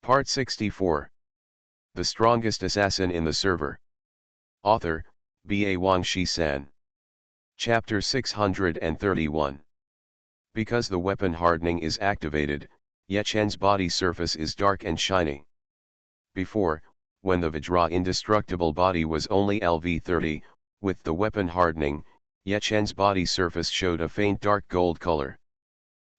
Part 64. The Strongest Assassin in the Server. Author, B.A. Wangshi-san. Chapter 631. Because the weapon hardening is activated, Ye Chen's body surface is dark and shiny. Before, when the Vajra indestructible body was only LV30, with the weapon hardening, Ye Chen's body surface showed a faint dark gold color.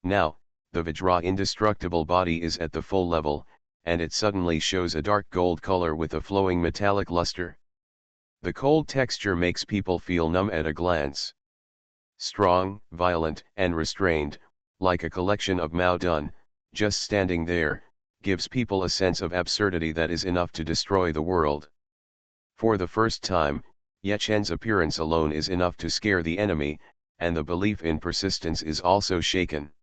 Now, the Vajra indestructible body is at the full level, and it suddenly shows a dark gold color with a flowing metallic luster. The cold texture makes people feel numb at a glance. Strong, violent, and restrained, like a collection of Mao Dun, just standing there, gives people a sense of absurdity that is enough to destroy the world. For the first time, Ye Chen's appearance alone is enough to scare the enemy, and the belief in persistence is also shaken.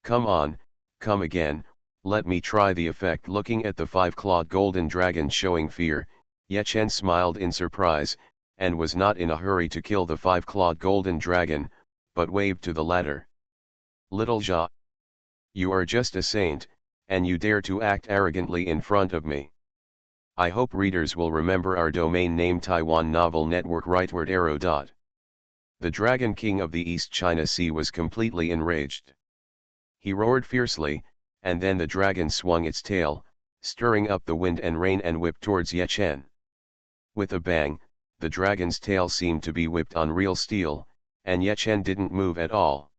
Come on, come again, let me try the effect. Looking at the five-clawed golden dragon showing fear, Ye Chen smiled in surprise, and was not in a hurry to kill the five-clawed golden dragon, but waved to the latter. Little Jia, you are just a saint, and you dare to act arrogantly in front of me. I hope readers will remember our domain name Taiwan Novel Network rightward arrow. The Dragon King of the East China Sea was completely enraged. He roared fiercely, and then the dragon swung its tail, stirring up the wind and rain and whipped towards Ye Chen. With a bang, the dragon's tail seemed to be whipped on real steel, and Ye Chen didn't move at all.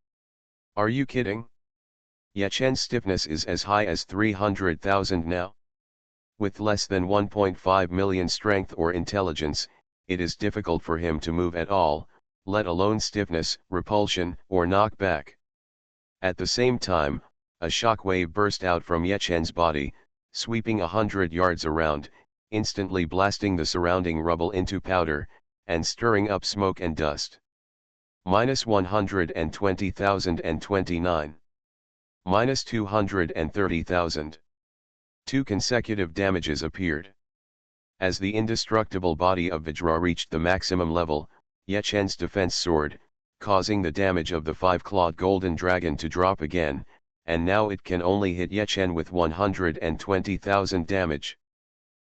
Are you kidding? Ye Chen's stiffness is as high as 300,000 now. With less than 1.5 million strength or intelligence, it is difficult for him to move at all, let alone stiffness, repulsion, or knockback. At the same time, a shock wave burst out from Ye Chen's body, sweeping 100 yards around, instantly blasting the surrounding rubble into powder, and stirring up smoke and dust. Minus 120,029. Minus 230,000. Two consecutive damages appeared. As the indestructible body of Vajra reached the maximum level, Ye Chen's defense soared, causing the damage of the five-clawed golden dragon to drop again, and now it can only hit Ye Chen with 120,000 damage.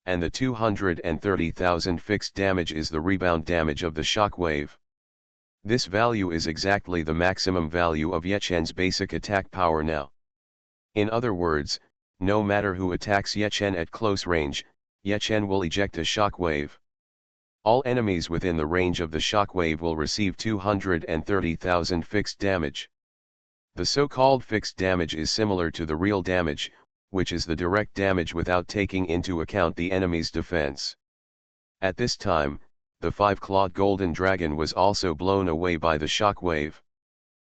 And the 230,000 fixed damage is the rebound damage of the shock wave. This value is exactly the maximum value of Ye Chen's basic attack power now. In other words, no matter who attacks Ye Chen at close range, Ye Chen will eject a shock wave. All enemies within the range of the shock wave will receive 230,000 fixed damage. The so-called fixed damage is similar to the real damage, which is the direct damage without taking into account the enemy's defense. At this time, the five-clawed golden dragon was also blown away by the shock wave.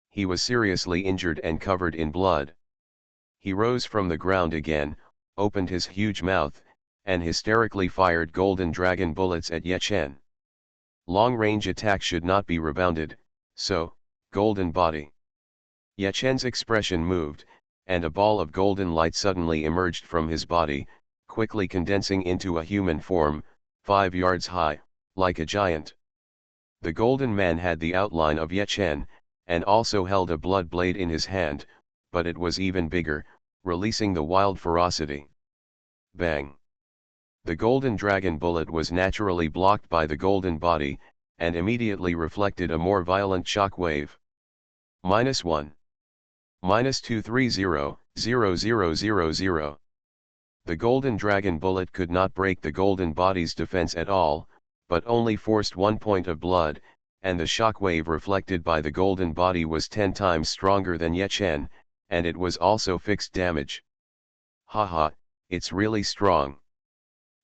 He was seriously injured and covered in blood. He rose from the ground again, opened his huge mouth, and hysterically fired golden dragon bullets at Ye Chen. Long-range attack should not be rebounded, so, golden body. Ye Chen's expression moved, and a ball of golden light suddenly emerged from his body, quickly condensing into a human form, 5 yards high, like a giant. The golden man had the outline of Ye Chen, and also held a blood blade in his hand, but it was even bigger, releasing the wild ferocity. Bang! The golden dragon bullet was naturally blocked by the golden body, and immediately reflected a more violent shock wave. Minus 1. Minus 230,000. The golden dragon bullet could not break the golden body's defense at all, but only forced 1 point of blood, and the shock wave reflected by the golden body was 10 times stronger than Ye Chen, and it was also fixed damage. Haha, it's really strong.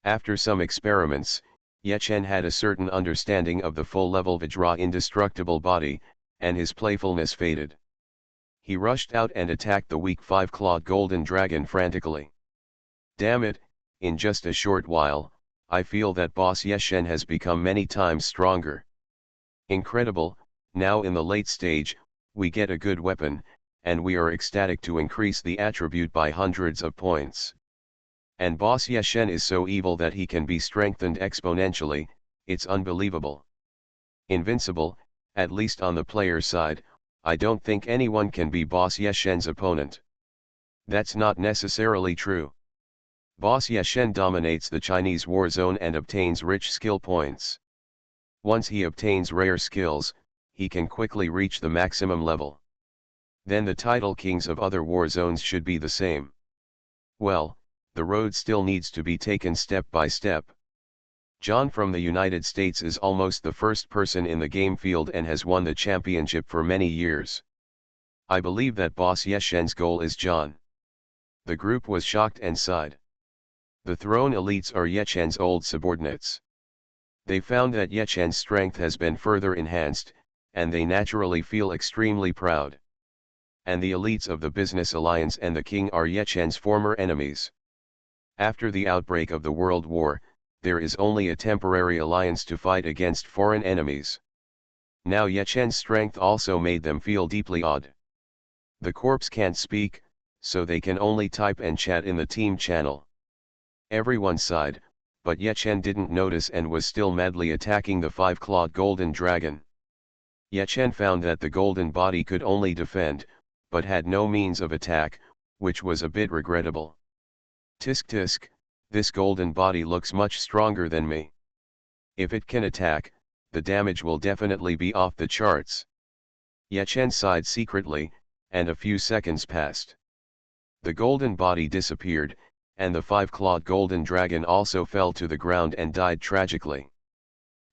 After some experiments, Ye Chen had a certain understanding of the full-level Vajra indestructible body, and his playfulness faded. He rushed out and attacked the weak five-clawed golden dragon frantically. Damn it, in just a short while, I feel that boss Ye Chen has become many times stronger. Incredible, now in the late stage, we get a good weapon, and we are ecstatic to increase the attribute by hundreds of points. And boss Ye Chen is so evil that he can be strengthened exponentially, it's unbelievable. Invincible, at least on the player's side, I don't think anyone can be boss Ye Chen's opponent. That's not necessarily true. Boss Ye Shen dominates the Chinese war zone and obtains rich skill points. Once he obtains rare skills, he can quickly reach the maximum level. Then the title kings of other war zones should be the same. Well, the road still needs to be taken step by step. John from the United States is almost the first person in the game field and has won the championship for many years. I believe that Boss Ye Shen's goal is John. The group was shocked and sighed. The throne elites are Ye Shen's old subordinates. They found that Ye Shen's strength has been further enhanced, and they naturally feel extremely proud. And the elites of the Business Alliance and the king are Ye Shen's former enemies. After the outbreak of the World War, there is only a temporary alliance to fight against foreign enemies. Now Ye Shen's strength also made them feel deeply awed. The corps can't speak, so they can only type and chat in the team channel. Everyone sighed, but Ye Shen didn't notice and was still madly attacking the five-clawed golden dragon. Ye Shen found that the golden body could only defend, but had no means of attack, which was a bit regrettable. Tisk tisk, this golden body looks much stronger than me. If it can attack, the damage will definitely be off the charts. Ye Shen sighed secretly, and a few seconds passed. The golden body disappeared, and the five-clawed golden dragon also fell to the ground and died tragically.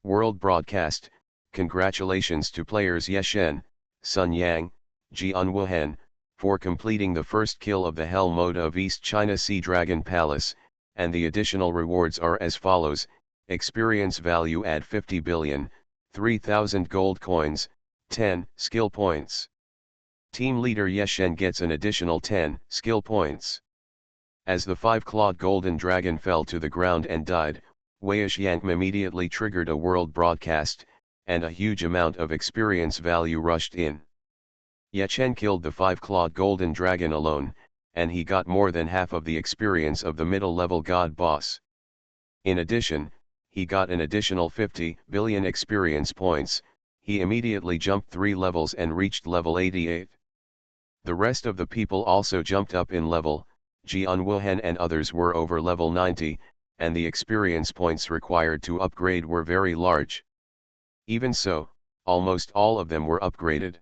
World broadcast, congratulations to players Ye Shen, Sun Yang, Jian Wuhan, for completing the first kill of the Hell mode of East China Sea Dragon Palace, and the additional rewards are as follows: experience value add 50 billion, 3,000 gold coins, 10 skill points. Team leader Ye Shen gets an additional 10 skill points. As the five-clawed golden dragon fell to the ground and died, Wei Xiang immediately triggered a world broadcast, and a huge amount of experience value rushed in. Ye Shen killed the five-clawed golden dragon alone, and he got more than half of the experience of the middle-level god boss. In addition, he got an additional 50 billion experience points. He immediately jumped 3 levels and reached level 88. The rest of the people also jumped up in level. Jian Wuhan and others were over level 90, and the experience points required to upgrade were very large. Even so, almost all of them were upgraded.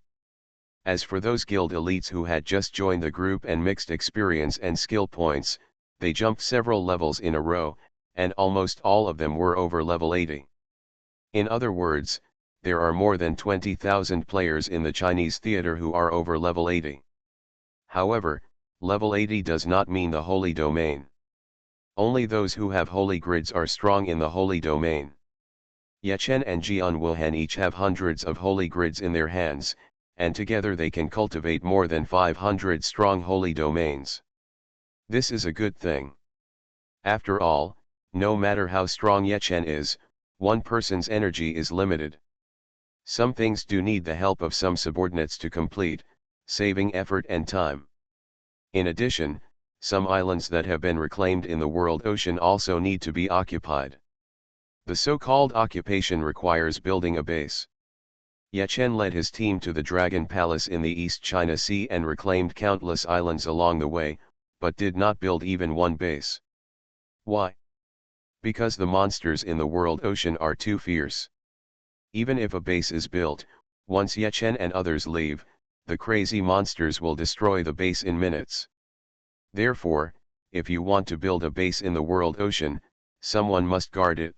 As for those guild elites who had just joined the group and mixed experience and skill points, they jumped several levels in a row, and almost all of them were over level 80. In other words, there are more than 20,000 players in the Chinese theater who are over level 80. However, level 80 does not mean the holy domain. Only those who have holy grids are strong in the holy domain. Ye Shen and Jian Wuhan each have hundreds of holy grids in their hands, and together they can cultivate more than 500 strong holy domains. This is a good thing. After all, no matter how strong Ye Shen is, one person's energy is limited. Some things do need the help of some subordinates to complete, saving effort and time. In addition, some islands that have been reclaimed in the world ocean also need to be occupied. The so-called occupation requires building a base. Ye Shen led his team to the Dragon Palace in the East China Sea and reclaimed countless islands along the way, but did not build even one base. Why? Because the monsters in the world ocean are too fierce. Even if a base is built, once Ye Shen and others leave, the crazy monsters will destroy the base in minutes. Therefore, if you want to build a base in the world ocean, someone must guard it.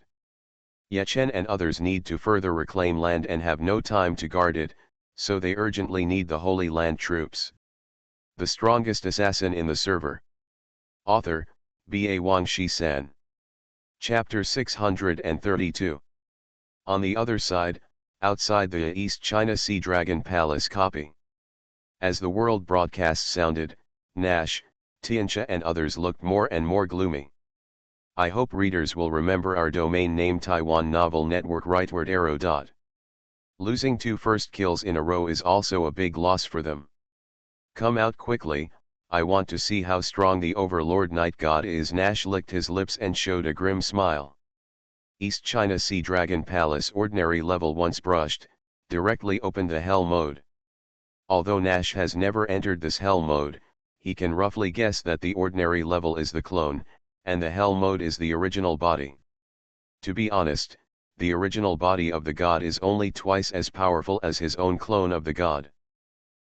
Ye Shen and others need to further reclaim land and have no time to guard it, so they urgently need the Holy Land troops. The strongest assassin in the server. Author, B.A. Wang Shi-san. Chapter 632. On the other side, outside the East China Sea Dragon Palace copy. As the world broadcast sounded, Nash, Tianxia and others looked more and more gloomy. I hope readers will remember our domain name Taiwan Novel Network rightward arrow. Losing 2 first kills in a row is also a big loss for them. Come out quickly, I want to see how strong the Overlord Night God is. Nash licked his lips and showed a grim smile. East China Sea Dragon Palace ordinary level once brushed, directly opened the Hell mode. Although Nash has never entered this Hell mode, he can roughly guess that the ordinary level is the clone, and the hell mode is the original body. To be honest, the original body of the god is only twice as powerful as his own clone of the god.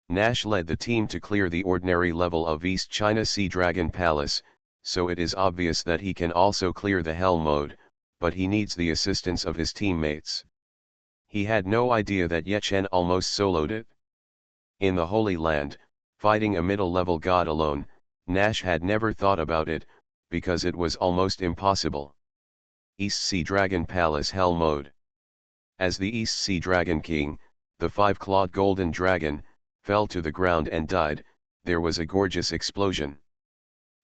Nash led the team to clear the ordinary level of East China Sea Dragon Palace, so it is obvious that he can also clear the hell mode, but he needs the assistance of his teammates. He had no idea that Ye Chen almost soloed it. In the Holy Land, fighting a middle-level god alone, Nash had never thought about it, because it was almost impossible. East Sea Dragon Palace Hell Mode. As the East Sea Dragon King, the five-clawed golden dragon, fell to the ground and died, there was a gorgeous explosion.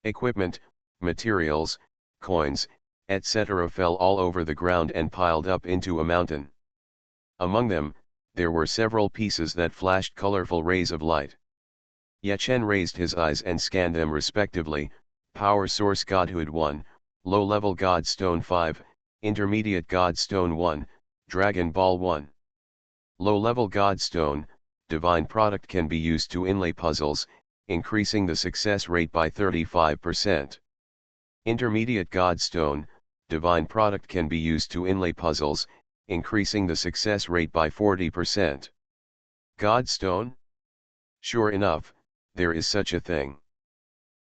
Equipment, materials, coins, etc. fell all over the ground and piled up into a mountain. Among them, there were several pieces that flashed colorful rays of light. Ye Chen raised his eyes and scanned them respectively: Power Source Godhood 1, Low-Level God Stone 5, Intermediate God Stone 1, Dragon Ball 1. Low-Level God Stone, Divine Product can be used to inlay puzzles, increasing the success rate by 35%. Intermediate God Stone, Divine Product can be used to inlay puzzles, increasing the success rate by 40%. God Stone? Sure enough, there is such a thing.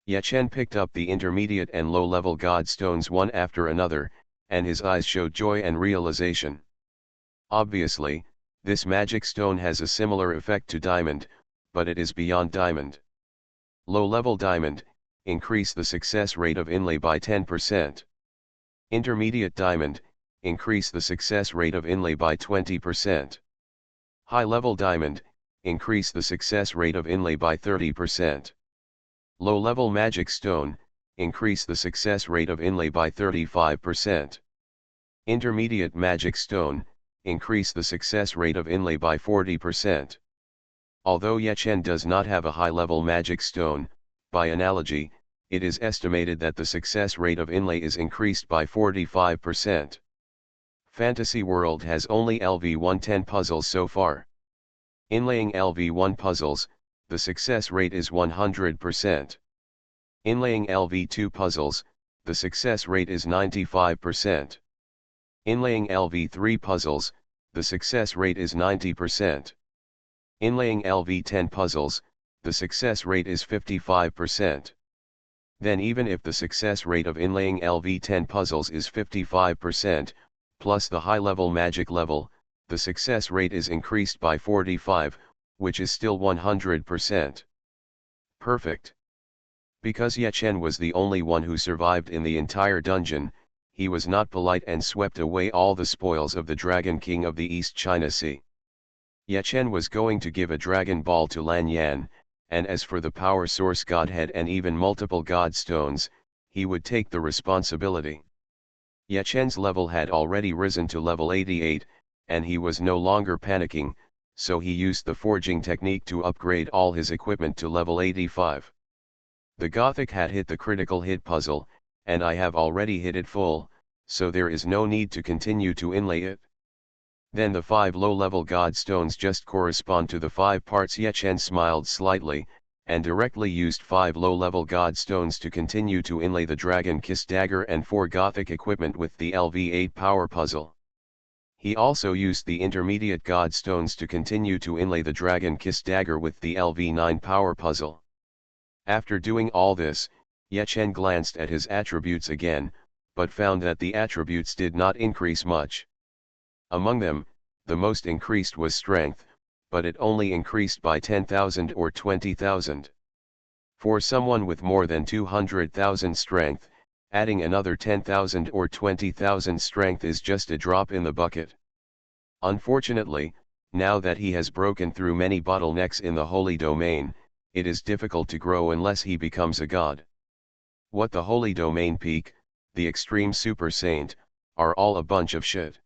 Ye Chen picked up the intermediate and low-level God Stones one after another, and his eyes showed joy and realization. Obviously, this magic stone has a similar effect to diamond, but it is beyond diamond. Low-level diamond, increase the success rate of inlay by 10%. Intermediate diamond, increase the success rate of inlay by 20%. High-level diamond, increase the success rate of inlay by 30%. Low-level magic stone, increase the success rate of inlay by 35%. Intermediate magic stone, increase the success rate of inlay by 40%. Although Ye Chen does not have a high-level magic stone, by analogy, it is estimated that the success rate of inlay is increased by 45%. Fantasy World has only LV110 puzzles so far. Inlaying LV1 puzzles, the success rate is 100%. Inlaying LV2 puzzles, the success rate is 95%. Inlaying LV3 puzzles, the success rate is 90%. Inlaying LV10 puzzles, the success rate is 55%. Then even if the success rate of inlaying LV10 puzzles is 55%, plus the high-level magic level, the success rate is increased by 45, which is still 100%. Perfect. Because Ye Chen was the only one who survived in the entire dungeon, he was not polite and swept away all the spoils of the Dragon King of the East China Sea. Ye Chen was going to give a Dragon Ball to Lan Yan, and as for the Power Source Godhead and even multiple God Stones, he would take the responsibility. Ye Chen's level had already risen to level 88, and he was no longer panicking, so he used the forging technique to upgrade all his equipment to level 85. The Gothic hat hit the critical hit puzzle, and I have already hit it full, so there is no need to continue to inlay it. Then the 5 low-level God Stones just correspond to the 5 parts. Ye Chen smiled slightly, and directly used 5 low-level God Stones to continue to inlay the Dragon Kiss Dagger and 4 Gothic equipment with the LV8 power puzzle. He also used the intermediate God Stones to continue to inlay the Dragon Kiss Dagger with the LV9 power puzzle. After doing all this, Ye Chen glanced at his attributes again, but found that the attributes did not increase much. Among them, the most increased was strength, but it only increased by 10,000 or 20,000. For someone with more than 200,000 strength, adding another 10,000 or 20,000 strength is just a drop in the bucket. Unfortunately, now that he has broken through many bottlenecks in the holy domain, it is difficult to grow unless he becomes a god. What the holy domain peak, the extreme super saint, are all a bunch of shit.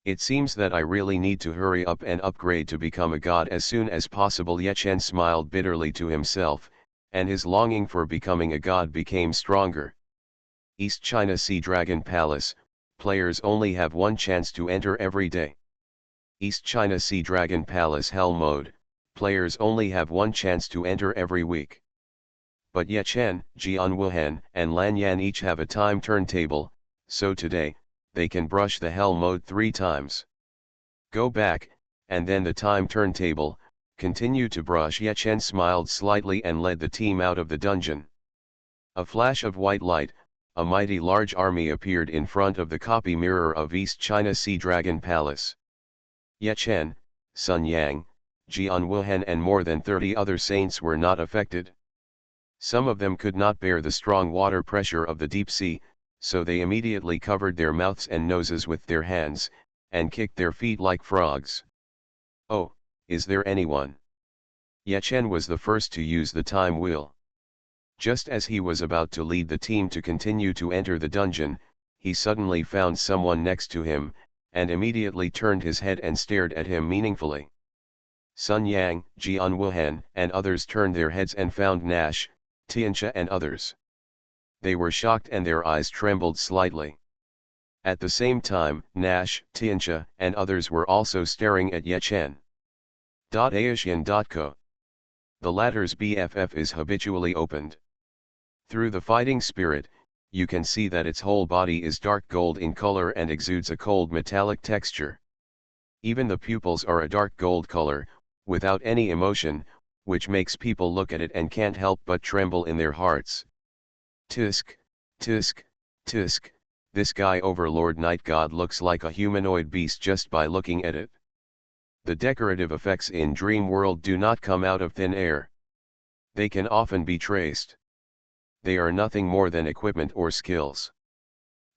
It seems that I really need to hurry up and upgrade to become a god as soon as possible. Ye Chen smiled bitterly to himself, and his longing for becoming a god became stronger. East China Sea Dragon Palace, players only have one chance to enter every day. East China Sea Dragon Palace Hell Mode, players only have one chance to enter every week. But Ye Chen, Jian Wuhan, and Lan Yan each have a time turntable, so today, they can brush the hell mode 3 times. Go back, and then the time turntable, continue to brush. Ye Chen smiled slightly and led the team out of the dungeon. A flash of white light, a mighty large army appeared in front of the copy mirror of East China Sea Dragon Palace. Ye Chen, Sun Yang, Jian Wuhan and more than 30 other saints were not affected. Some of them could not bear the strong water pressure of the deep sea, so they immediately covered their mouths and noses with their hands, and kicked their feet like frogs. Oh, is there anyone? Ye Chen was the first to use the time wheel. Just as he was about to lead the team to continue to enter the dungeon, he suddenly found someone next to him, and immediately turned his head and stared at him meaningfully. Sun Yang, Jian Wuhan, and others turned their heads and found Nash, Tianxia and others. They were shocked and their eyes trembled slightly. At the same time, Nash, Tianxia, and others were also staring at Ye Chen. Aishan.co. The latter's BFF is habitually opened. Through the fighting spirit, you can see that its whole body is dark gold in color and exudes a cold metallic texture. Even the pupils are a dark gold color, without any emotion, which makes people look at it and can't help but tremble in their hearts. Tisk, tisk, tisk, this guy Overlord Night God looks like a humanoid beast just by looking at it. The decorative effects in Dream World do not come out of thin air. They can often be traced. They are nothing more than equipment or skills.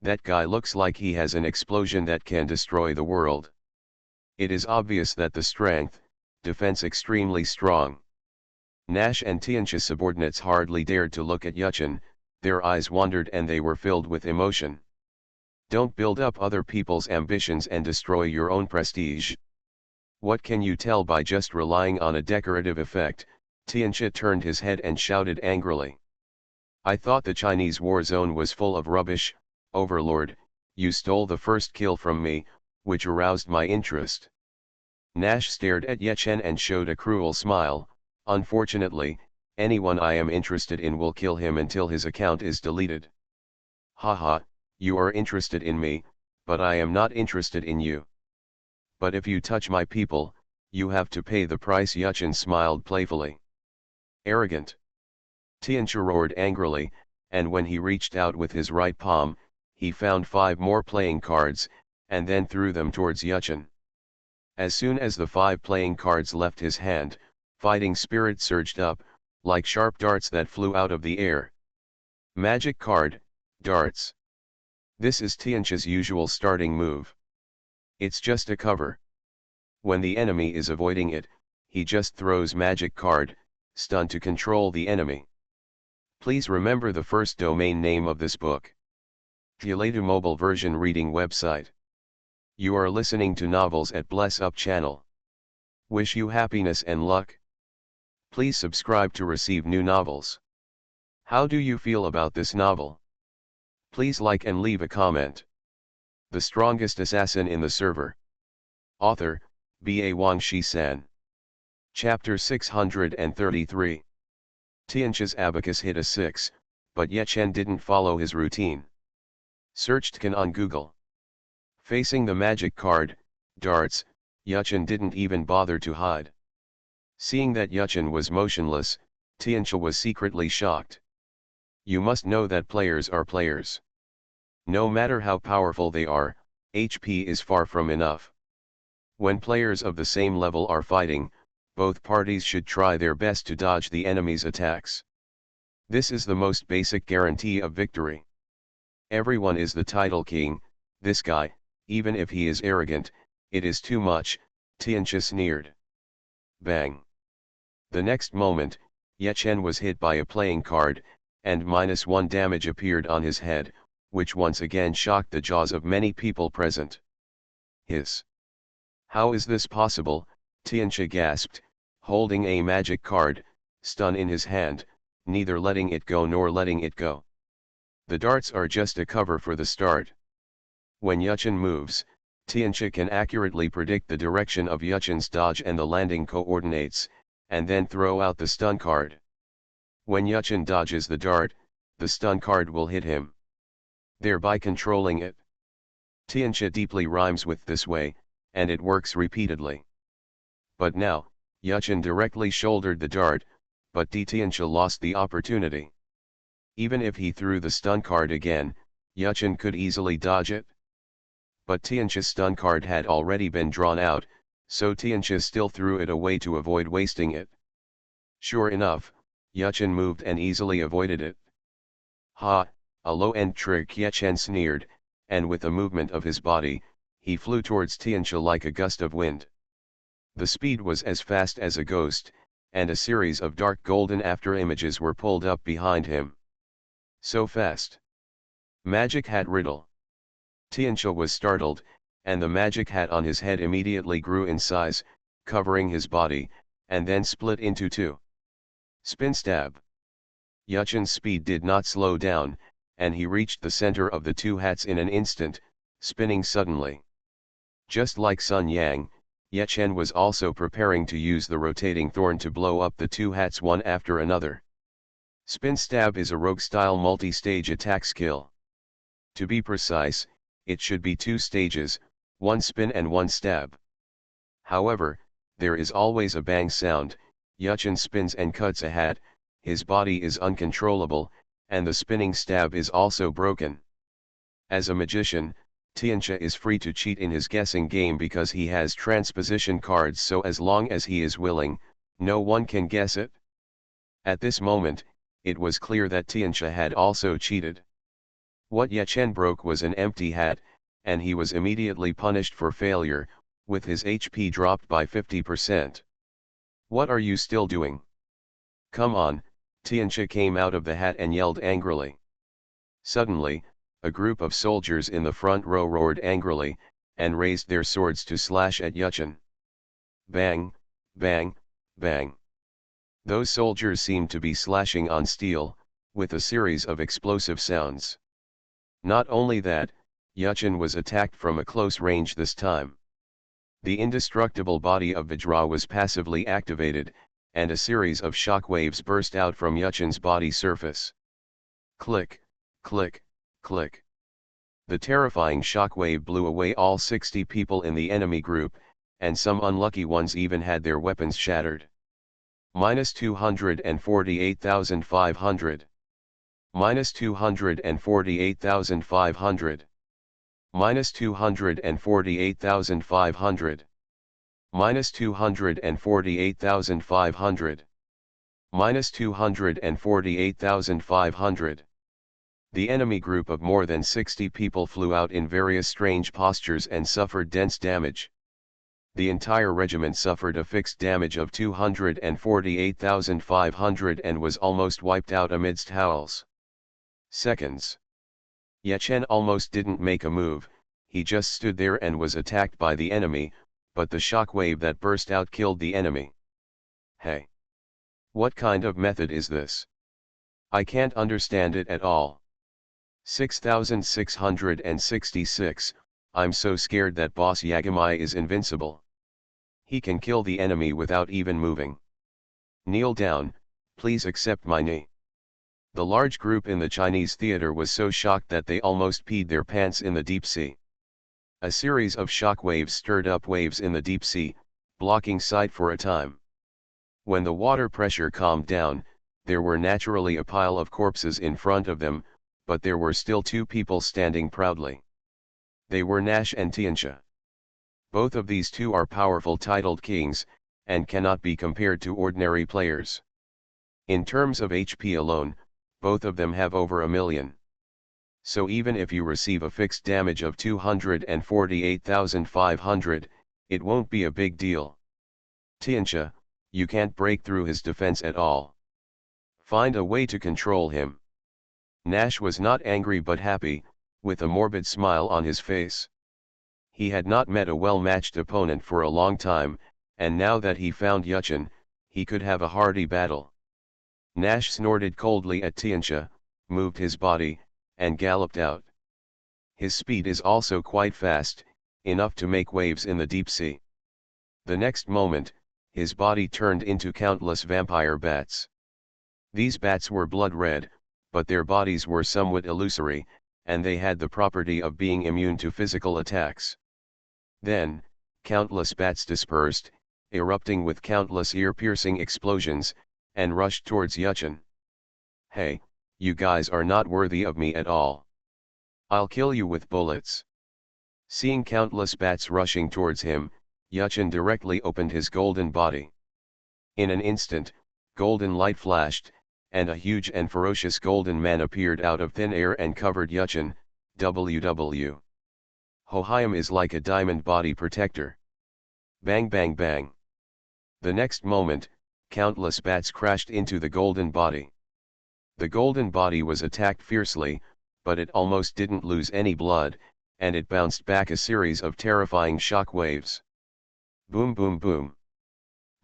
That guy looks like he has an explosion that can destroy the world. It is obvious that the strength, defense extremely strong. Nash and Tianxia subordinates hardly dared to look at Ye Chen, their eyes wandered and they were filled with emotion. Don't build up other people's ambitions and destroy your own prestige. What can you tell by just relying on a decorative effect? Tianxia turned his head and shouted angrily. I thought the Chinese war zone was full of rubbish, Overlord, you stole the first kill from me, which aroused my interest. Nash stared at Ye Chen and showed a cruel smile. Unfortunately, anyone I am interested in will kill him until his account is deleted. Haha, you are interested in me, but I am not interested in you. But if you touch my people, you have to pay the price. Ye Chen smiled playfully. Arrogant. Tianxia roared angrily, and when he reached out with his right palm, he found 5 more playing cards, and then threw them towards Ye Chen. As soon as the 5 playing cards left his hand, fighting spirit surged up, like sharp darts that flew out of the air. Magic card, darts. This is Tianxia's usual starting move. It's just a cover. When the enemy is avoiding it, he just throws magic card, stun to control the enemy. Please remember the first domain name of this book. Giladu mobile version reading website. You are listening to novels at Bless Up channel. Wish you happiness and luck. Please subscribe to receive new novels. How do you feel about this novel? Please like and leave a comment. The strongest assassin in the server. Author, B.A. Wang Shi-san. Chapter 633. Tianxia's abacus hit a 6, but Ye Chen didn't follow his routine. Searched Can on Google. Facing the magic card, darts, Ye Chen didn't even bother to hide. Seeing that Ye Chen was motionless, Tianxia was secretly shocked. You must know that players are players. No matter how powerful they are, HP is far from enough. When players of the same level are fighting, both parties should try their best to dodge the enemy's attacks. This is the most basic guarantee of victory. Everyone is the title king, this guy, even if he is arrogant, it is too much, Tianxia sneered. Bang. The next moment, Ye Chen was hit by a playing card, and -1 damage appeared on his head, which once again shocked the jaws of many people present. Hiss. How is this possible? Tianxia gasped, holding a magic card, stun in his hand, neither letting it go nor letting it go. The darts are just a cover for the start. When Ye Chen moves, Tianxia can accurately predict the direction of Ye Chen's dodge and the landing coordinates, and then throw out the stun card. When Yuchen dodges the dart, the stun card will hit him, thereby controlling it. Tianxia deeply rhymes with this way, and it works repeatedly. But now, Yuchen directly shouldered the dart, but Tianxia lost the opportunity. Even if he threw the stun card again, Yuchen could easily dodge it. But Tianxia's stun card had already been drawn out, so Tianxia still threw it away to avoid wasting it. Sure enough, Yuchen moved and easily avoided it. Ha, a low-end trick, Yuchen sneered, and with a movement of his body, he flew towards Tianxia like a gust of wind. The speed was as fast as a ghost, and a series of dark golden after images were pulled up behind him. So fast. Magic hat riddle. Tianxia was startled, and the magic hat on his head immediately grew in size, covering his body, and then split into two. Spin stab. Yuchen's speed did not slow down, and he reached the center of the two hats in an instant, spinning suddenly. Just like Sun Yang, Yuchen was also preparing to use the rotating thorn to blow up the two hats one after another. Spin stab is a rogue-style multi-stage attack skill. To be precise, it should be 2 stages, 1 spin and 1 stab. However, there is always a bang sound. Yuchen spins and cuts a hat, his body is uncontrollable, and the spinning stab is also broken. As a magician, Tianxia is free to cheat in his guessing game because he has transposition cards, so as long as he is willing, no one can guess it. At this moment, it was clear that Tianxia had also cheated. What Yuchen broke was an empty hat, and he was immediately punished for failure, with his HP dropped by 50%. What are you still doing? Come on, Tianxia came out of the hat and yelled angrily. Suddenly, a group of soldiers in the front row roared angrily, and raised their swords to slash at Yuchen. Bang, bang, bang. Those soldiers seemed to be slashing on steel, with a series of explosive sounds. Not only that, Yuchen was attacked from a close range this time. The indestructible body of Vajra was passively activated, and a series of shock waves burst out from Yuchen's body surface. Click, click, click. The terrifying shockwave blew away all 60 people in the enemy group, and some unlucky ones even had their weapons shattered. Minus 248,500. Minus 248,500. Minus 248,500. Minus 248,500. Minus 248,500. The enemy group of more than 60 people flew out in various strange postures and suffered dense damage. The entire regiment suffered a fixed damage of 248,500 and was almost wiped out amidst howls. Seconds. Yuchen almost didn't make a move, he just stood there and was attacked by the enemy, but the shockwave that burst out killed the enemy. Hey! What kind of method is this? I can't understand it at all. 6666, I'm so scared that Boss Yagami is invincible. He can kill the enemy without even moving. Kneel down, please accept my knee. The large group in the Chinese theater was so shocked that they almost peed their pants in the deep sea. A series of shock waves stirred up waves in the deep sea, blocking sight for a time. When the water pressure calmed down, there were naturally a pile of corpses in front of them, but there were still 2 people standing proudly. They were Nash and Tianxia. Both of these 2 are powerful titled kings, and cannot be compared to ordinary players. In terms of HP alone, both of them have over 1 million. So even if you receive a fixed damage of 248,500, it won't be a big deal. Tianxia, you can't break through his defense at all. Find a way to control him. Nash was not angry but happy, with a morbid smile on his face. He had not met a well-matched opponent for a long time, and now that he found Yuchen, he could have a hearty battle. Nash snorted coldly at Tianxia, moved his body, and galloped out. His speed is also quite fast, enough to make waves in the deep sea. The next moment, his body turned into countless vampire bats. These bats were blood red, but their bodies were somewhat illusory, and they had the property of being immune to physical attacks. Then, countless bats dispersed, erupting with countless ear-piercing explosions, and rushed towards Yuchen. "Hey, you guys are not worthy of me at all. I'll kill you with bullets." Seeing countless bats rushing towards him, Yuchen directly opened his golden body. In an instant, golden light flashed, and a huge and ferocious golden man appeared out of thin air and covered Yuchen. WW. Hohiam is like a diamond body protector. Bang bang bang. The next moment, countless bats crashed into the golden body. The golden body was attacked fiercely, but it almost didn't lose any blood, and it bounced back a series of terrifying shock waves. Boom boom boom.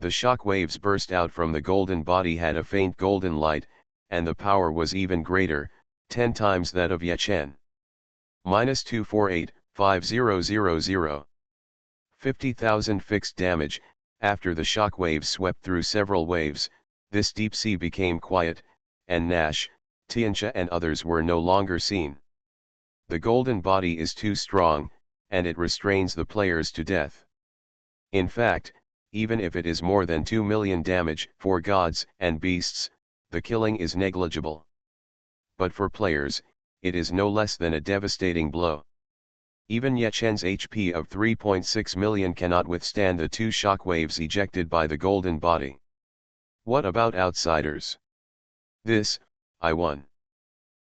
The shock waves burst out from the golden body had a faint golden light, and the power was even greater, 10 times that of Yuchen. -248-5000. 50,000 fixed damage. After the shock waves swept through several waves, this deep sea became quiet, and Nash, Tianxia and others were no longer seen. The golden body is too strong, and it restrains the players to death. In fact, even if it is more than 2 million damage for gods and beasts, the killing is negligible. But for players, it is no less than a devastating blow. Even Yuchen's HP of 3.6 million cannot withstand the 2 shockwaves ejected by the golden body. What about outsiders? This, I won.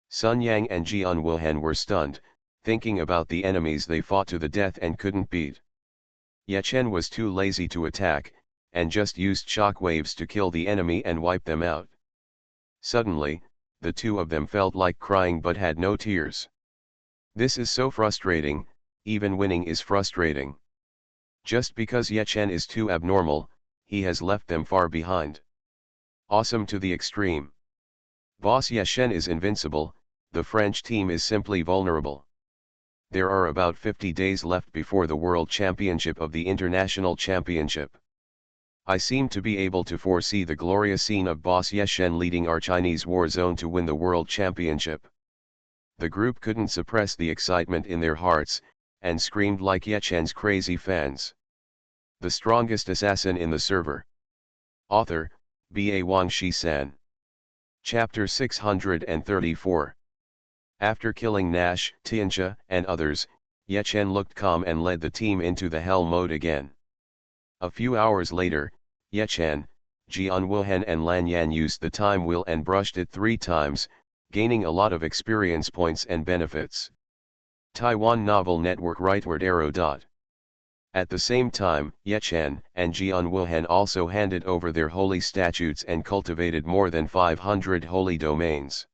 Sun Yang and Jian Wuhan were stunned, thinking about the enemies they fought to the death and couldn't beat. Yuchen was too lazy to attack, and just used shockwaves to kill the enemy and wipe them out. Suddenly, the two of them felt like crying but had no tears. This is so frustrating, even winning is frustrating. Just because Yuchen is too abnormal, he has left them far behind. Awesome to the extreme. Boss Yuchen is invincible, the French team is simply vulnerable. There are about 50 days left before the World Championship of the International Championship. I seem to be able to foresee the glorious scene of Boss Yuchen leading our Chinese war zone to win the World Championship. The group couldn't suppress the excitement in their hearts, and screamed like Yuchen's crazy fans. The strongest assassin in the server. Author, B.A. Wang Shi-san. Chapter 634. After killing Nash, Tianxia, and others, Yuchen looked calm and led the team into the hell mode again. A few hours later, Yuchen, Jian Wuhan and Lan Yan used the time wheel and brushed it 3 times, gaining a lot of experience points and benefits. Taiwan Novel Network rightward arrow. At the same time, Yuchen and Jian Wuhan also handed over their holy statutes and cultivated more than 500 holy domains.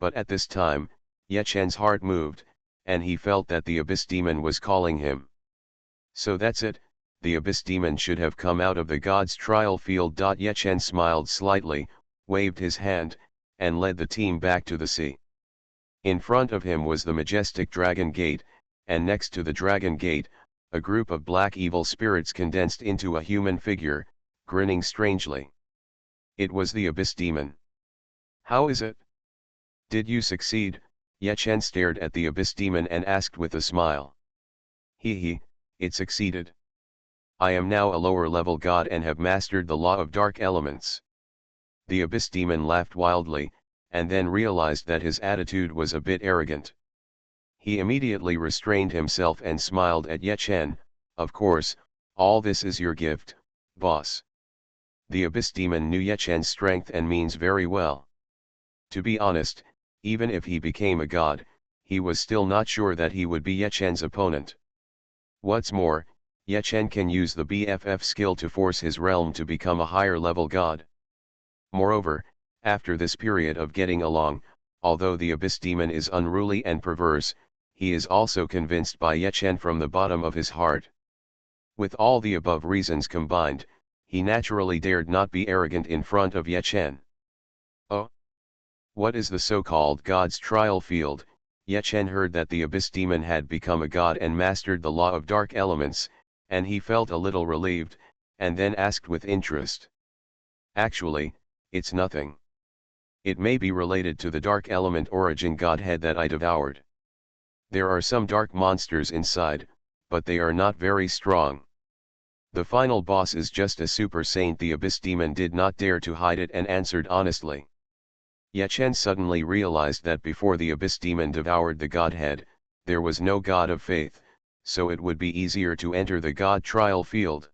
But at this time, Yuchen's heart moved, and he felt that the Abyss Demon was calling him. So that's it, the Abyss Demon should have come out of the God's trial field. Yuchen smiled slightly, waved his hand, and led the team back to the sea. In front of him was the majestic Dragon Gate, and next to the Dragon Gate, a group of black evil spirits condensed into a human figure, grinning strangely. It was the Abyss Demon. How is it? Did you succeed? Yuchen stared at the Abyss Demon and asked with a smile. He, it succeeded. I am now a lower level god and have mastered the law of dark elements. The Abyss Demon laughed wildly, and then realized that his attitude was a bit arrogant. He immediately restrained himself and smiled at Yuchen. Of course, all this is your gift, boss. The Abyss Demon knew Yuchen's strength and means very well. To be honest, even if he became a god, he was still not sure that he would be Yuchen's opponent. What's more, Yuchen can use the BFF skill to force his realm to become a higher level god. Moreover, after this period of getting along, although the Abyss Demon is unruly and perverse, he is also convinced by Yuchen from the bottom of his heart. With all the above reasons combined, he naturally dared not be arrogant in front of Yuchen. Oh! What is the so-called God's trial field? Yuchen heard that the Abyss Demon had become a god and mastered the law of dark elements, and he felt a little relieved, and then asked with interest. Actually, it's nothing. It may be related to the dark element origin godhead that I devoured. There are some dark monsters inside, but they are not very strong. The final boss is just a super saint. The abyss demon did not dare to hide it and answered honestly. Ye Chen suddenly realized that before the abyss demon devoured the godhead, there was no god of faith, so it would be easier to enter the god trial field.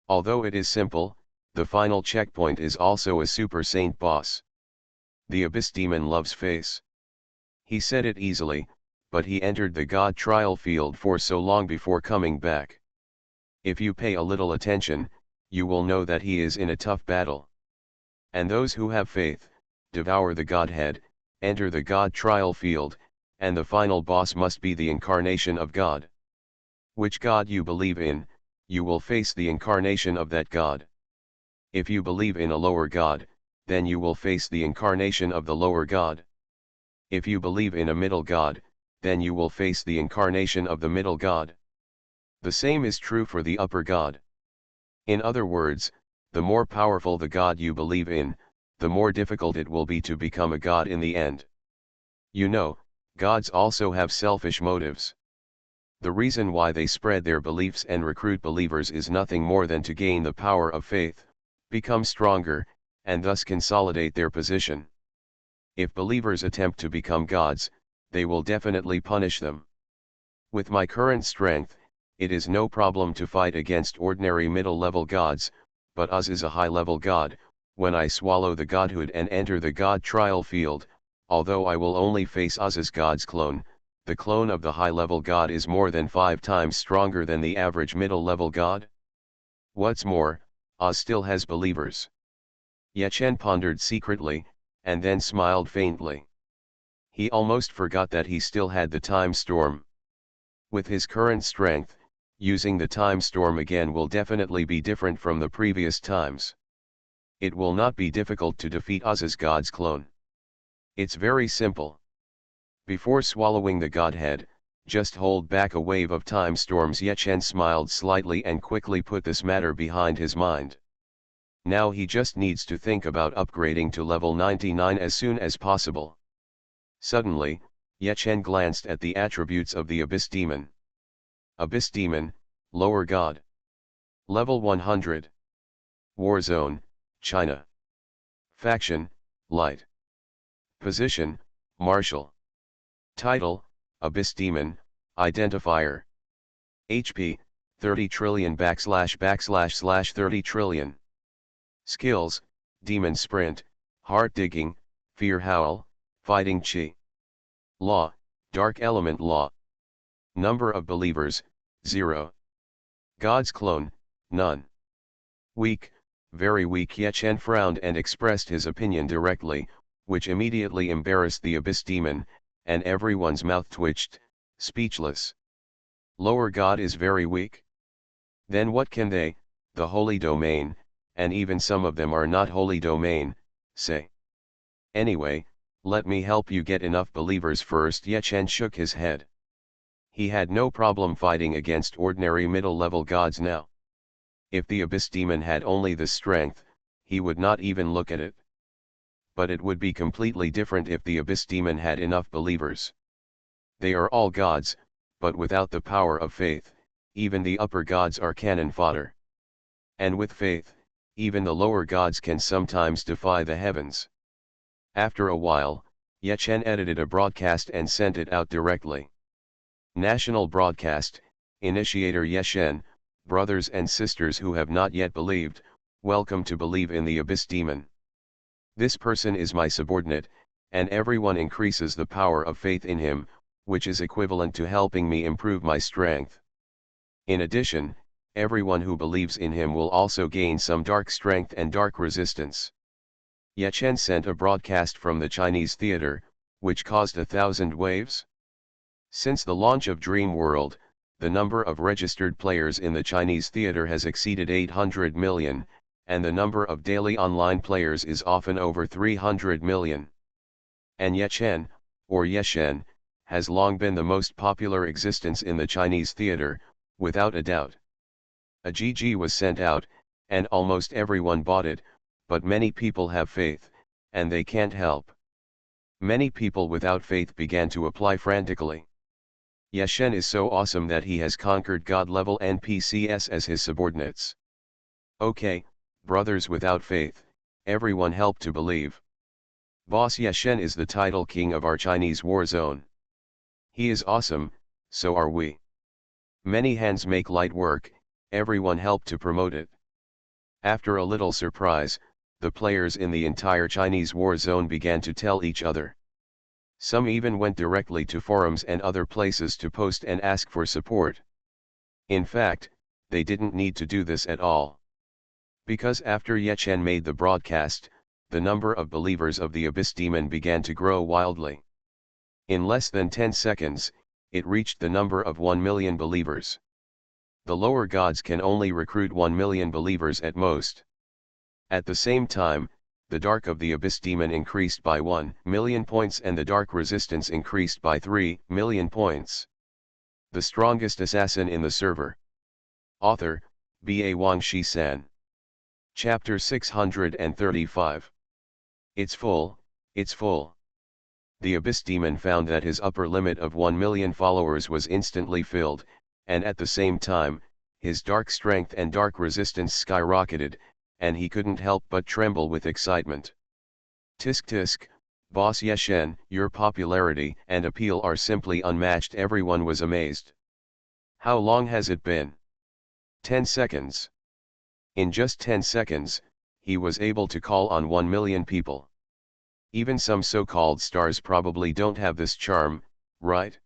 Although it is simple, the final checkpoint is also a super saint boss. The abyss demon loves face. He said it easily, but he entered the god trial field for so long before coming back. If you pay a little attention, you will know that he is in a tough battle. And those who have faith, devour the godhead, enter the god trial field, and the final boss must be the incarnation of God. Which God you believe in, you will face the incarnation of that God. If you believe in a lower God, then you will face the incarnation of the lower God. If you believe in a middle God, then you will face the incarnation of the middle God. The same is true for the upper God. In other words, the more powerful the God you believe in, the more difficult it will be to become a God in the end. You know, gods also have selfish motives. The reason why they spread their beliefs and recruit believers is nothing more than to gain the power of faith, become stronger, and thus consolidate their position. If believers attempt to become gods, they will definitely punish them. With my current strength, it is no problem to fight against ordinary middle-level gods, but Uz is a high-level god. When I swallow the godhood and enter the god trial field, although I will only face Uz's god's clone, the clone of the high-level god is more than 5 times stronger than the average middle-level god. What's more, Uz still has believers. Ye Chen pondered secretly, and then smiled faintly. He almost forgot that he still had the time storm. With his current strength, using the time storm again will definitely be different from the previous times. It will not be difficult to defeat Uz's god's clone. It's very simple. Before swallowing the godhead, just hold back a wave of time storms. Ye Chen smiled slightly and quickly put this matter behind his mind. Now he just needs to think about upgrading to level 99 as soon as possible. Suddenly, Ye Chen glanced at the attributes of the Abyss Demon. Abyss Demon, Lower God. Level 100. Warzone, China. Faction, Light. Position, Martial. Title, Abyss Demon, Identifier. HP, 30 trillion / 30 trillion. Skills, Demon Sprint, Heart Digging, Fear Howl, Fighting Chi. Law, Dark Element Law. Number of believers, 0. God's clone, none. Weak, very weak. Ye Chen frowned and expressed his opinion directly, which immediately embarrassed the Abyss Demon, and everyone's mouth twitched, speechless. Lower God is very weak? Then what can they, the holy domain, and even some of them are not holy domain, say? Anyway, let me help you get enough believers first. Ye Chen shook his head. He had no problem fighting against ordinary middle-level gods now. If the Abyss Demon had only the strength, he would not even look at it. But it would be completely different if the Abyss Demon had enough believers. They are all gods, but without the power of faith, even the upper gods are cannon fodder. And with faith, even the lower gods can sometimes defy the heavens. After a while, Ye Chen edited a broadcast and sent it out directly. National broadcast, initiator Ye Chen, brothers and sisters who have not yet believed, welcome to believe in the Abyss Demon. This person is my subordinate, and everyone increases the power of faith in him, which is equivalent to helping me improve my strength. In addition, everyone who believes in him will also gain some dark strength and dark resistance. Ye Chen sent a broadcast from the Chinese theater, which caused 1,000 waves. Since the launch of Dream World, the number of registered players in the Chinese theater has exceeded 800 million, and the number of daily online players is often over 300 million. And Ye Chen, or Ye Shen, has long been the most popular existence in the Chinese theater, without a doubt. A GG was sent out, and almost everyone bought it, but many people have faith, and they can't help. Many people without faith began to apply frantically. Ye Shen is so awesome that he has conquered God-level NPCs as his subordinates. Okay, brothers without faith, everyone help to believe. Boss Ye Shen is the title king of our Chinese war zone. He is awesome, so are we. Many hands make light work, everyone help to promote it. After a little surprise, the players in the entire Chinese war zone began to tell each other. Some even went directly to forums and other places to post and ask for support. In fact, they didn't need to do this at all. Because after Ye Chen made the broadcast, the number of believers of the Abyss Demon began to grow wildly. In less than 10 seconds, it reached the number of 1 million believers. The lower gods can only recruit 1 million believers at most. At the same time, the Dark of the Abyss Demon increased by 1 million points and the Dark Resistance increased by 3 million points. The strongest assassin in the server. Author, B.A. Wang Shi-san. Chapter 635. It's full, it's full. The Abyss Demon found that his upper limit of 1 million followers was instantly filled, and at the same time, his dark strength and dark resistance skyrocketed, and he couldn't help but tremble with excitement. Tisk tisk, Boss Ye Shen, your popularity and appeal are simply unmatched. Everyone was amazed. How long has it been? 10 seconds. In just 10 seconds, he was able to call on 1 million people. Even some so-called stars probably don't have this charm, right?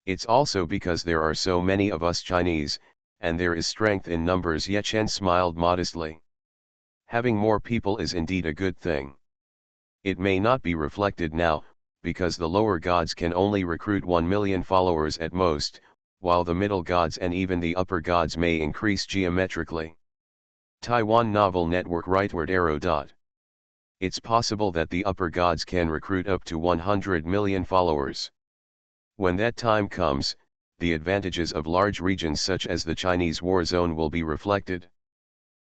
It's also because there are so many of us Chinese, and there is strength in numbers. Ye Chen smiled modestly. Having more people is indeed a good thing. It may not be reflected now, because the lower gods can only recruit 1 million followers at most, while the middle gods and even the upper gods may increase geometrically. Taiwan Novel Network rightward arrow. It's possible that the upper gods can recruit up to 100 million followers. When that time comes, the advantages of large regions such as the Chinese war zone will be reflected.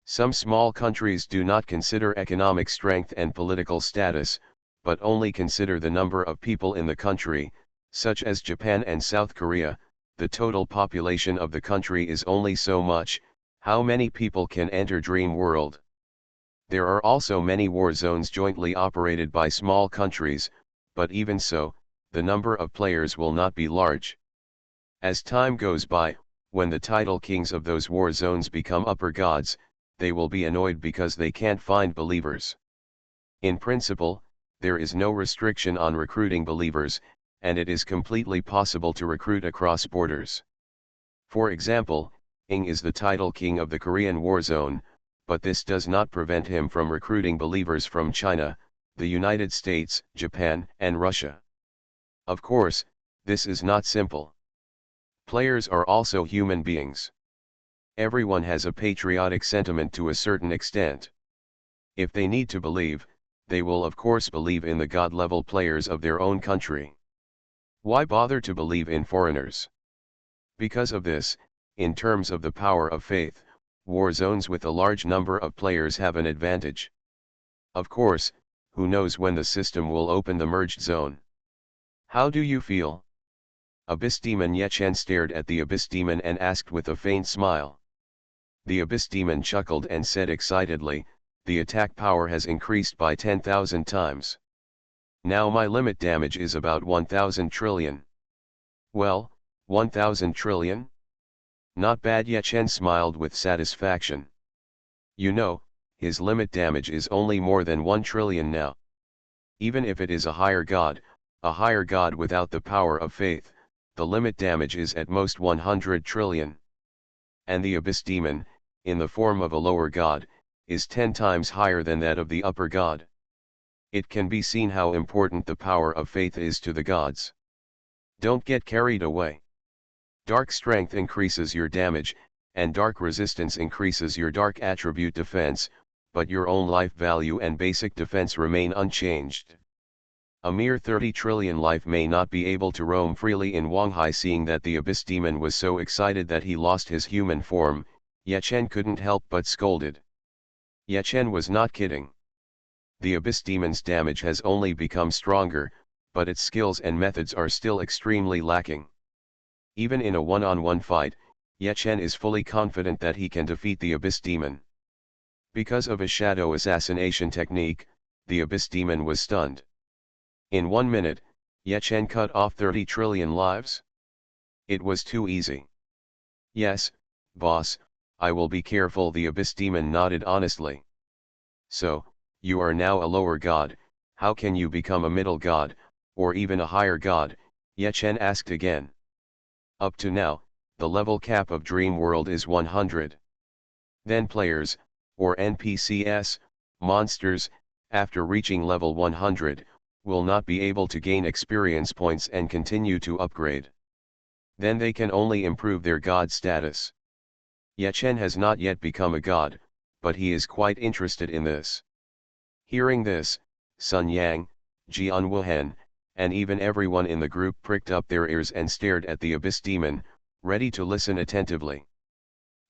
Some small countries do not consider economic strength and political status, but only consider the number of people in the country, such as Japan and South Korea. The total population of the country is only so much. How many people can enter Dream World? There are also many war zones jointly operated by small countries, but even so, the number of players will not be large. As time goes by, when the title kings of those war zones become upper gods, they will be annoyed because they can't find believers. In principle, there is no restriction on recruiting believers, and it is completely possible to recruit across borders. For example, Ing is the title king of the Korean war zone, but this does not prevent him from recruiting believers from China, the United States, Japan, and Russia. Of course, this is not simple. Players are also human beings. Everyone has a patriotic sentiment to a certain extent. If they need to believe, they will of course believe in the god-level players of their own country. Why bother to believe in foreigners? Because of this, in terms of the power of faith, war zones with a large number of players have an advantage. Of course, who knows when the system will open the merged zone? How do you feel? Abyss Demon Ye Chen stared at the Abyss Demon and asked with a faint smile. The Abyss Demon chuckled and said excitedly, the attack power has increased by 10,000 times. Now my limit damage is about 1,000 trillion. Well, 1,000 trillion? Not bad. Ye Chen smiled with satisfaction. You know, his limit damage is only more than 1 trillion now. Even if it is a higher god without the power of faith, the limit damage is at most 100 trillion. And the Abyss Demon, in the form of a lower god, is 10 times higher than that of the upper god. It can be seen how important the power of faith is to the gods. Don't get carried away. Dark strength increases your damage, and dark resistance increases your dark attribute defense, but your own life value and basic defense remain unchanged. A mere 30 trillion life may not be able to roam freely in Wanghai. Seeing that the Abyss Demon was so excited that he lost his human form, Ye Chen couldn't help but scolded. Ye Chen was not kidding. The Abyss Demon's damage has only become stronger, but its skills and methods are still extremely lacking. Even in a one-on-one fight, Ye Chen is fully confident that he can defeat the Abyss Demon. Because of a shadow assassination technique, the Abyss Demon was stunned. In 1 minute, Ye Chen cut off 30 trillion lives. It was too easy. Yes, boss, I will be careful, the Abyss Demon nodded honestly. So, you are now a lower god, how can you become a middle god, or even a higher god? Ye Chen asked again. Up to now, the level cap of Dream World is 100. Then players, or NPCs, monsters, after reaching level 100, will not be able to gain experience points and continue to upgrade. Then they can only improve their god status. Ye Chen has not yet become a god, but he is quite interested in this. Hearing this, Sun Yang, Jian Wuhen, and even everyone in the group pricked up their ears and stared at the Abyss Demon, ready to listen attentively.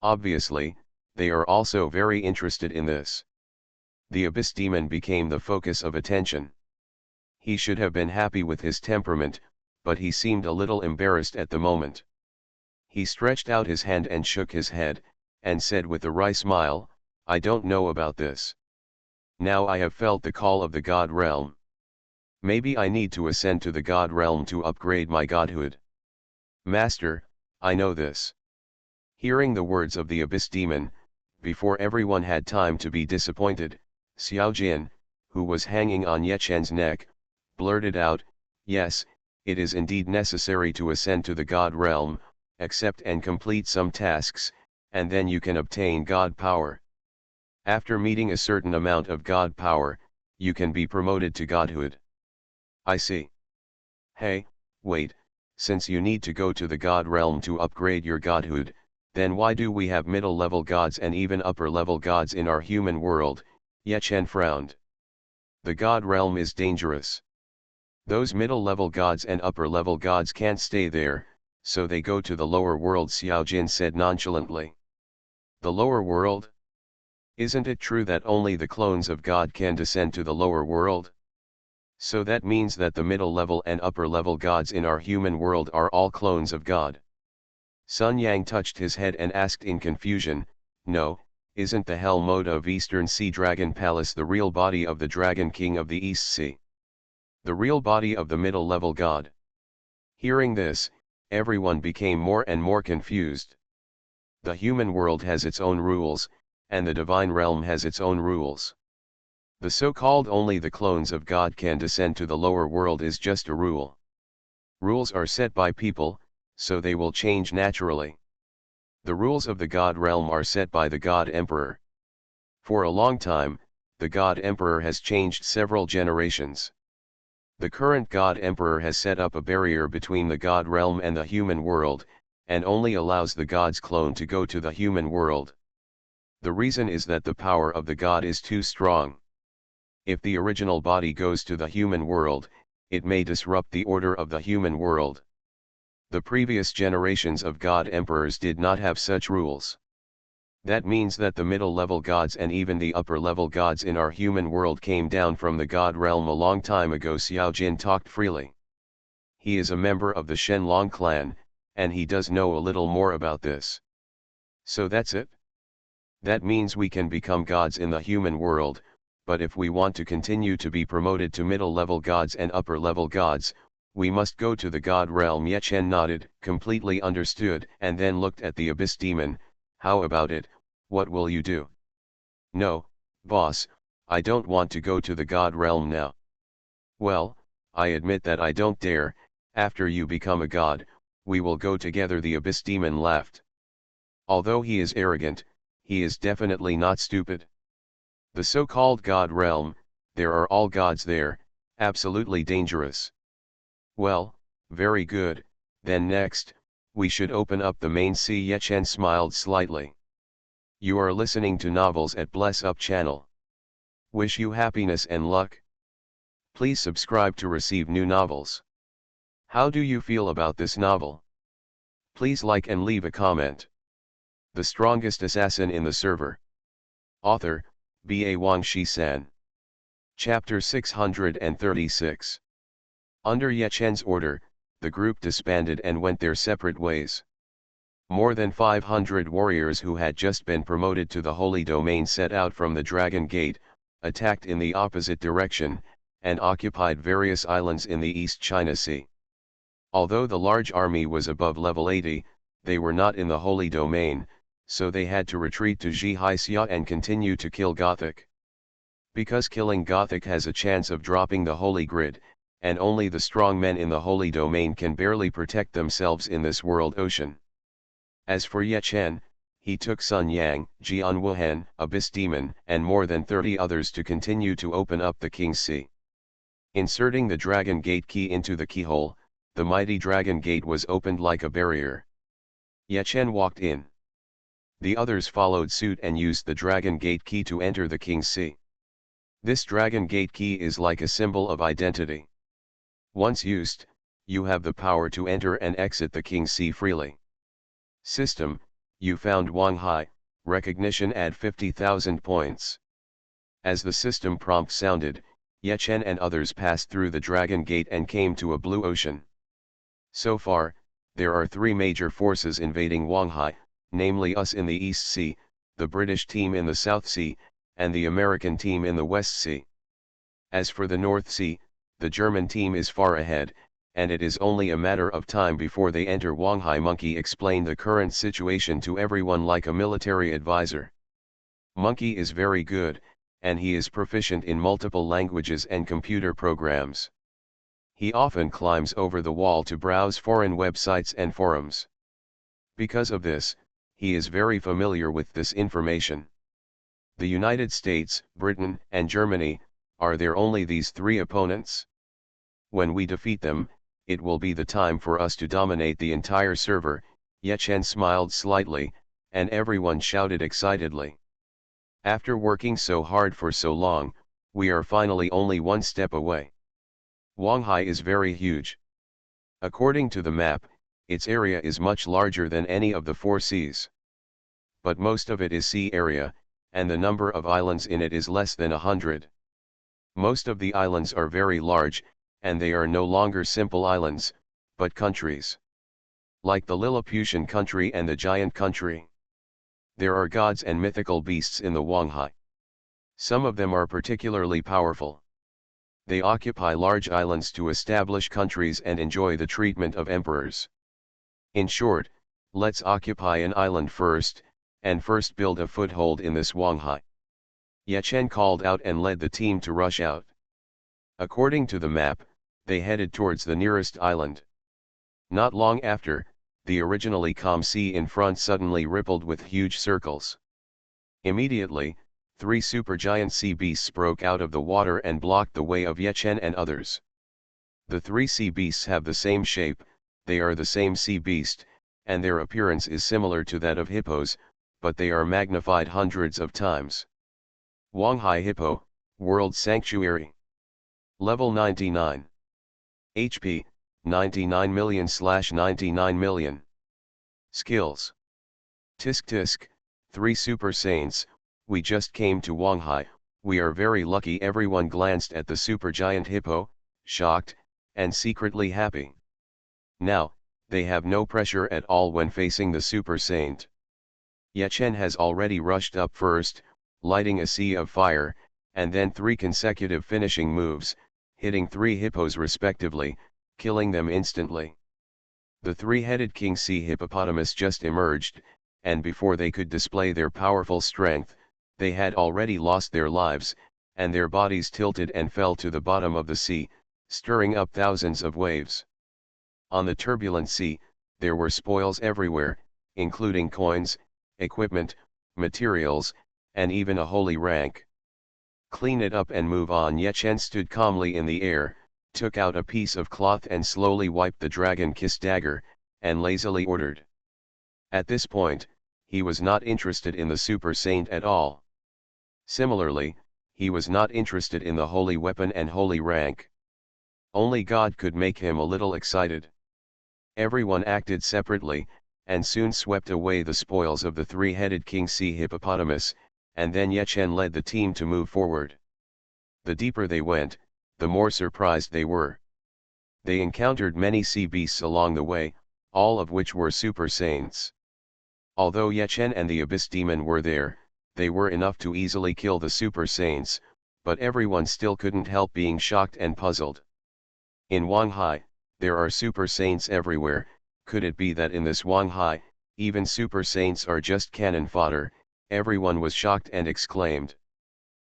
Obviously, they are also very interested in this. The Abyss Demon became the focus of attention. He should have been happy with his temperament, but he seemed a little embarrassed at the moment. He stretched out his hand and shook his head, and said with a wry smile, I don't know about this. Now I have felt the call of the God Realm. Maybe I need to ascend to the God Realm to upgrade my godhood. Master, I know this. Hearing the words of the Abyss Demon, before everyone had time to be disappointed, Xiao Jin, who was hanging on Ye Chen's neck, blurted out, yes, it is indeed necessary to ascend to the God Realm, accept and complete some tasks, and then you can obtain God power. After meeting a certain amount of God power, you can be promoted to godhood. I see. Hey, wait, since you need to go to the God Realm to upgrade your godhood, then why do we have middle-level gods and even upper-level gods in our human world? Ye Chen frowned. The God Realm is dangerous. Those middle-level gods and upper-level gods can't stay there, so they go to the lower world, Xiao Jin said nonchalantly. The lower world? Isn't it true that only the clones of God can descend to the lower world? So that means that the middle-level and upper-level gods in our human world are all clones of God. Sun Yang touched his head and asked in confusion, no, isn't the Hell mode of Eastern Sea Dragon Palace the real body of the Dragon King of the East Sea? The real body of the middle-level god? Hearing this, everyone became more and more confused. The human world has its own rules, and the divine realm has its own rules. The so-called only the clones of God can descend to the lower world is just a rule. Rules are set by people, so they will change naturally. The rules of the God realm are set by the God Emperor. For a long time, the God Emperor has changed several generations. The current God Emperor has set up a barrier between the God realm and the human world, and only allows the God's clone to go to the human world. The reason is that the power of the God is too strong. If the original body goes to the human world, it may disrupt the order of the human world. The previous generations of God Emperors did not have such rules. That means that the middle-level gods and even the upper-level gods in our human world came down from the God realm a long time ago. Xiao Jin talked freely. He is a member of the Shenlong clan, and he does know a little more about this. So that's it? That means we can become gods in the human world, but if we want to continue to be promoted to middle-level gods and upper-level gods, we must go to the God realm. Ye Chen nodded, completely understood, and then looked at the Abyss Demon. How about it, what will you do? No, boss, I don't want to go to the God realm now. Well, I admit that I don't dare. After you become a god, we will go together. The Abyss Demon laughed. Although he is arrogant, he is definitely not stupid. The so-called God realm, there are all gods there, absolutely dangerous. Well, very good, then next, we should open up the main sea. Ye Chen smiled slightly. You are listening to Novels at Bless Up channel. Wish you happiness and luck. Please subscribe to receive new novels. How do you feel about this novel? Please like and leave a comment. The strongest assassin in the server. Author, Ba Wang Shi San. Chapter 636. Under Ye Chen's order, the group disbanded and went their separate ways. More than 500 warriors who had just been promoted to the Holy Domain set out from the Dragon Gate, attacked in the opposite direction, and occupied various islands in the East China Sea. Although the large army was above level 80, they were not in the Holy Domain, so they had to retreat to Zhihaixia and continue to kill Gothic. Because killing Gothic has a chance of dropping the Holy Grid, and only the strong men in the Holy Domain can barely protect themselves in this world ocean. As for Ye Chen, he took Sun Yang, Jian Wuhan, Abyss Demon, and more than 30 others to continue to open up the King's Sea. Inserting the Dragon Gate key into the keyhole, the mighty Dragon Gate was opened like a barrier. Ye Chen walked in. The others followed suit and used the Dragon Gate key to enter the King's Sea. This Dragon Gate key is like a symbol of identity. Once used, you have the power to enter and exit the King's Sea freely. System, you found Wang Hai, recognition add 50,000 points. As the system prompt sounded, Ye Chen and others passed through the Dragon Gate and came to a blue ocean. So far, there are three major forces invading Wang Hai, namely us in the East Sea, the British team in the South Sea, and the American team in the West Sea. As for the North Sea, the German team is far ahead, and it is only a matter of time before they enter Wang Hai. Monkey explained the current situation to everyone like a military advisor. Monkey is very good, and he is proficient in multiple languages and computer programs. He often climbs over the wall to browse foreign websites and forums. Because of this, he is very familiar with this information. The United States, Britain, and Germany, are there only these three opponents? When we defeat them, it will be the time for us to dominate the entire server. Ye Chen smiled slightly, and everyone shouted excitedly. After working so hard for so long, we are finally only one step away. Wang Hai is very huge. According to the map, its area is much larger than any of the four seas. But most of it is sea area, and the number of islands in it is less than 100. Most of the islands are very large, and they are no longer simple islands, but countries. Like the Lilliputian country and the giant country. There are gods and mythical beasts in the Wang Hai. Some of them are particularly powerful. They occupy large islands to establish countries and enjoy the treatment of emperors. In short, let's occupy an island first, and first build a foothold in this Wang Hai. Ye Chen called out and led the team to rush out. According to the map, they headed towards the nearest island. Not long after, the originally calm sea in front suddenly rippled with huge circles. Immediately, three supergiant sea beasts broke out of the water and blocked the way of Ye Chen and others. The three sea beasts have the same shape, they are the same sea beast, and their appearance is similar to that of hippos, but they are magnified hundreds of times. Wang Hai Hippo, World Sanctuary. Level 99. HP, 99 million/99 million. Skills. Tisk tisk, 3 Super Saints, we just came to Wang Hai, we are very lucky. Everyone glanced at the supergiant hippo, shocked, and secretly happy. Now, they have no pressure at all when facing the Super Saint. Ye Chen has already rushed up first, lighting a sea of fire, and then 3 consecutive finishing moves, hitting 3 hippos respectively, killing them instantly. The 3-headed king sea hippopotamus just emerged, and before they could display their powerful strength, they had already lost their lives, and their bodies tilted and fell to the bottom of the sea, stirring up thousands of waves. On the turbulent sea, there were spoils everywhere, including coins, equipment, materials, and even a holy rank. Clean it up and move on. Ye Chen stood calmly in the air, took out a piece of cloth and slowly wiped the dragon kiss dagger, and lazily ordered. At this point, he was not interested in the Super Saint at all. Similarly, he was not interested in the holy weapon and holy rank. Only God could make him a little excited. Everyone acted separately, and soon swept away the spoils of the 3-headed king sea hippopotamus, and then Ye Chen led the team to move forward. The deeper they went, the more surprised they were. They encountered many sea beasts along the way, all of which were super saints. Although Yechen and the Abyss Demon were there, they were enough to easily kill the super saints, but everyone still couldn't help being shocked and puzzled. In Wanghai, there are super saints everywhere. Could it be that in this Wanghai, even super saints are just cannon fodder? Everyone was shocked and exclaimed.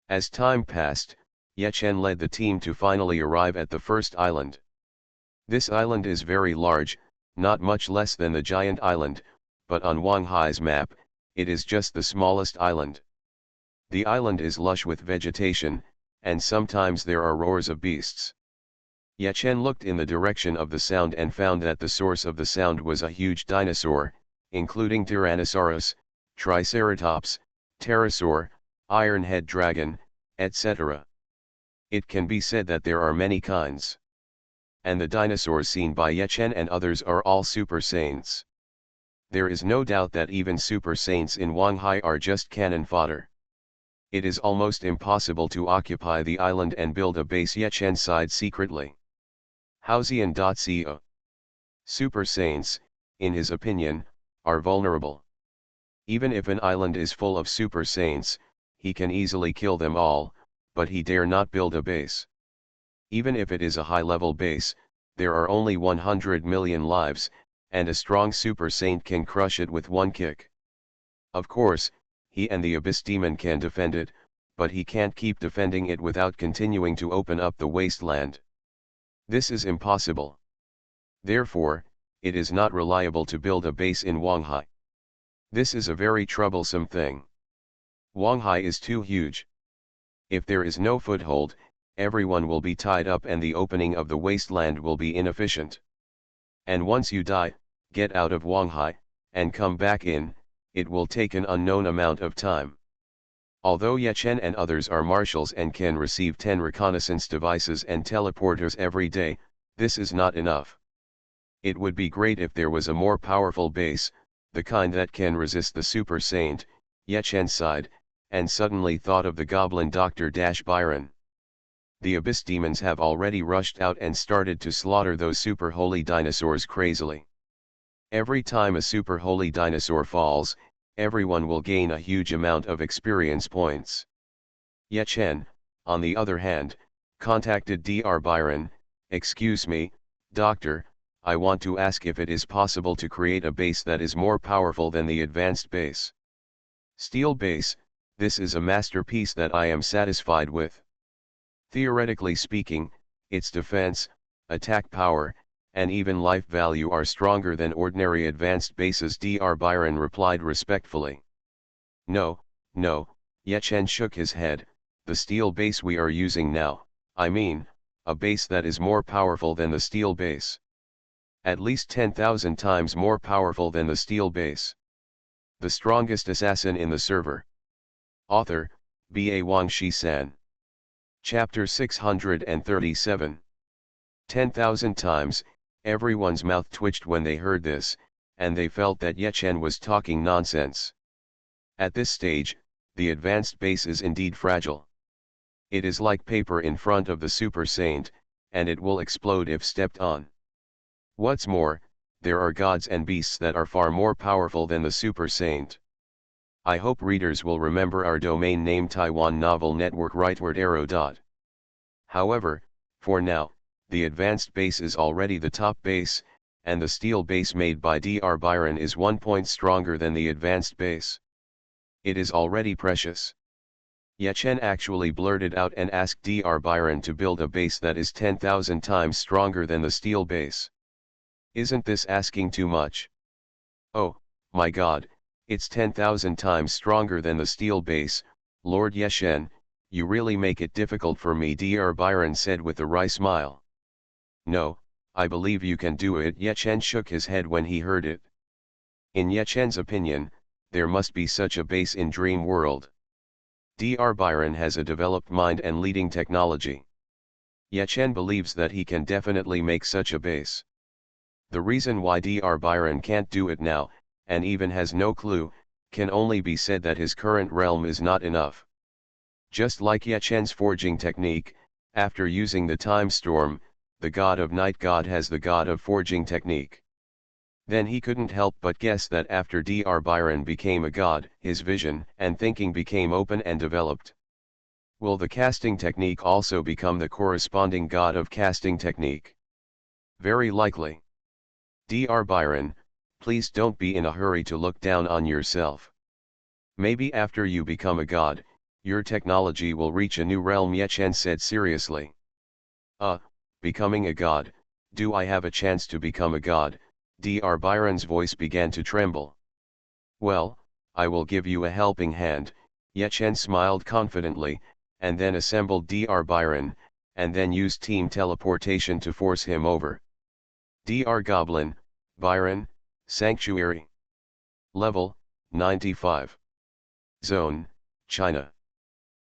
As time passed, Yechen led the team to finally arrive at the first island. This island is very large, not much less than the giant island, but on Wanghai's map, it is just the smallest island. The island is lush with vegetation, and sometimes there are roars of beasts. Yechen looked in the direction of the sound and found that the source of the sound was a huge dinosaur, including Tyrannosaurus, Triceratops, Pterosaur, Ironhead Dragon, etc. It can be said that there are many kinds. And the dinosaurs seen by Yechen and others are all super saints. There is no doubt that even super saints in Wanghai are just cannon fodder. It is almost impossible to occupy the island and build a base Yechen side secretly. Housian.co. Super saints, in his opinion, are vulnerable. Even if an island is full of super saints, he can easily kill them all, but he dare not build a base. Even if it is a high-level base, there are only 100 million lives, and a strong super saint can crush it with one kick. Of course, he and the Abyss Demon can defend it, but he can't keep defending it without continuing to open up the wasteland. This is impossible. Therefore, it is not reliable to build a base in Wanghai. This is a very troublesome thing. Wanghai is too huge. If there is no foothold, everyone will be tied up and the opening of the wasteland will be inefficient. And once you die, get out of Wanghai, and come back in, it will take an unknown amount of time. Although Yechen and others are marshals and can receive 10 reconnaissance devices and teleporters every day, this is not enough. It would be great if there was a more powerful base, the kind that can resist the Super Saint. Yechen sighed, and suddenly thought of the goblin Dr. Byron. The Abyss Demons have already rushed out and started to slaughter those super holy dinosaurs crazily. Every time a super holy dinosaur falls, everyone will gain a huge amount of experience points. Yechen, on the other hand, contacted Dr. Byron. Excuse me, Doctor, I want to ask if it is possible to create a base that is more powerful than the advanced base. Steel base, this is a masterpiece that I am satisfied with. Theoretically speaking, its defense, attack power, and even life value are stronger than ordinary advanced bases. Dr. Byron replied respectfully. No, Yechen shook his head, the steel base we are using now, I mean, a base that is more powerful than the steel base. At least 10,000 times more powerful than the steel base. The strongest assassin in the server. Author, B.A. Wang Shi-san. Chapter 637. 10,000 times, everyone's mouth twitched when they heard this, and they felt that Yechen was talking nonsense. At this stage, the advanced base is indeed fragile. It is like paper in front of the Super Saint, and it will explode if stepped on. What's more, there are gods and beasts that are far more powerful than the Super Saint. I hope readers will remember our domain name Taiwan Novel Network rightward arrow. However, for now, the advanced base is already the top base, and the steel base made by Dr. Byron is 1 point stronger than the advanced base. It is already precious. Yechen actually blurted out and asked Dr. Byron to build a base that is 10,000 times stronger than the steel base. Isn't this asking too much? Oh, my God, it's 10,000 times stronger than the steel base. Lord Yechen, you really make it difficult for me, Dr. Byron said with a wry smile. No, I believe you can do it. Yechen shook his head when he heard it. In Yechen's opinion, there must be such a base in Dream World. Dr. Byron has a developed mind and leading technology. Yechen believes that he can definitely make such a base. The reason why Dr. Byron can't do it now, and even has no clue, can only be said that his current realm is not enough. Just like Ye Chen's forging technique, after using the time storm, the god of night god has the god of forging technique. Then he couldn't help but guess that after Dr. Byron became a god, his vision and thinking became open and developed. Will the casting technique also become the corresponding god of casting technique? Very likely. Dr. Byron, please don't be in a hurry to look down on yourself. Maybe after you become a god, your technology will reach a new realm, Ye Chen said seriously. Becoming a god, do I have a chance to become a god? Dr. Byron's voice began to tremble. Well, I will give you a helping hand, Ye Chen smiled confidently, and then assembled Dr. Byron, and then used team teleportation to force him over. Dr. Goblin, Byron, Sanctuary. Level, 95. Zone, China.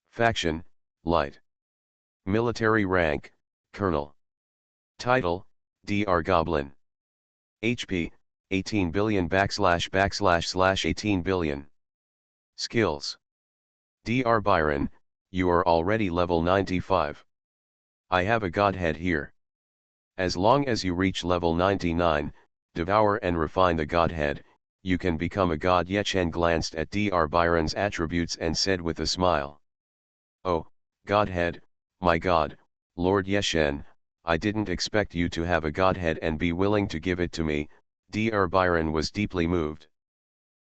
Faction, Light. Military rank, Colonel. Title, Dr. Goblin. HP, 18 billion / 18 billion. Skills. Dr. Byron, you are already level 95. I have a godhead here. As long as you reach level 99, devour and refine the godhead, you can become a god. Ye Chen glanced at Dr. Byron's attributes and said with a smile. Oh, godhead, my god, Lord Ye Chen, I didn't expect you to have a godhead and be willing to give it to me. Dr. Byron was deeply moved.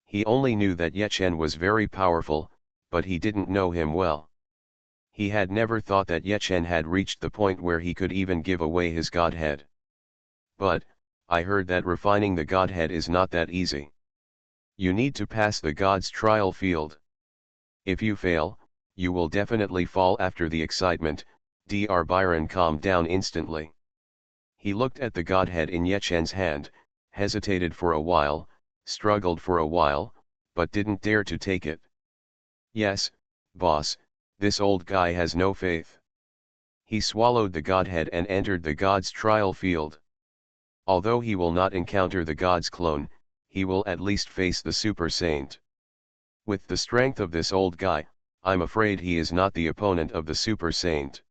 He only knew that Ye Chen was very powerful, but he didn't know him well. He had never thought that Ye Chen had reached the point where he could even give away his godhead. But, I heard that refining the godhead is not that easy. You need to pass the god's trial field. If you fail, you will definitely fall. After the excitement, Dr. Byron calmed down instantly. He looked at the godhead in Ye Chen's hand, hesitated for a while, struggled for a while, but didn't dare to take it. Yes, boss, this old guy has no faith. He swallowed the godhead and entered the god's trial field. Although he will not encounter the god's clone, he will at least face the super saint. With the strength of this old guy, I'm afraid he is not the opponent of the super saint.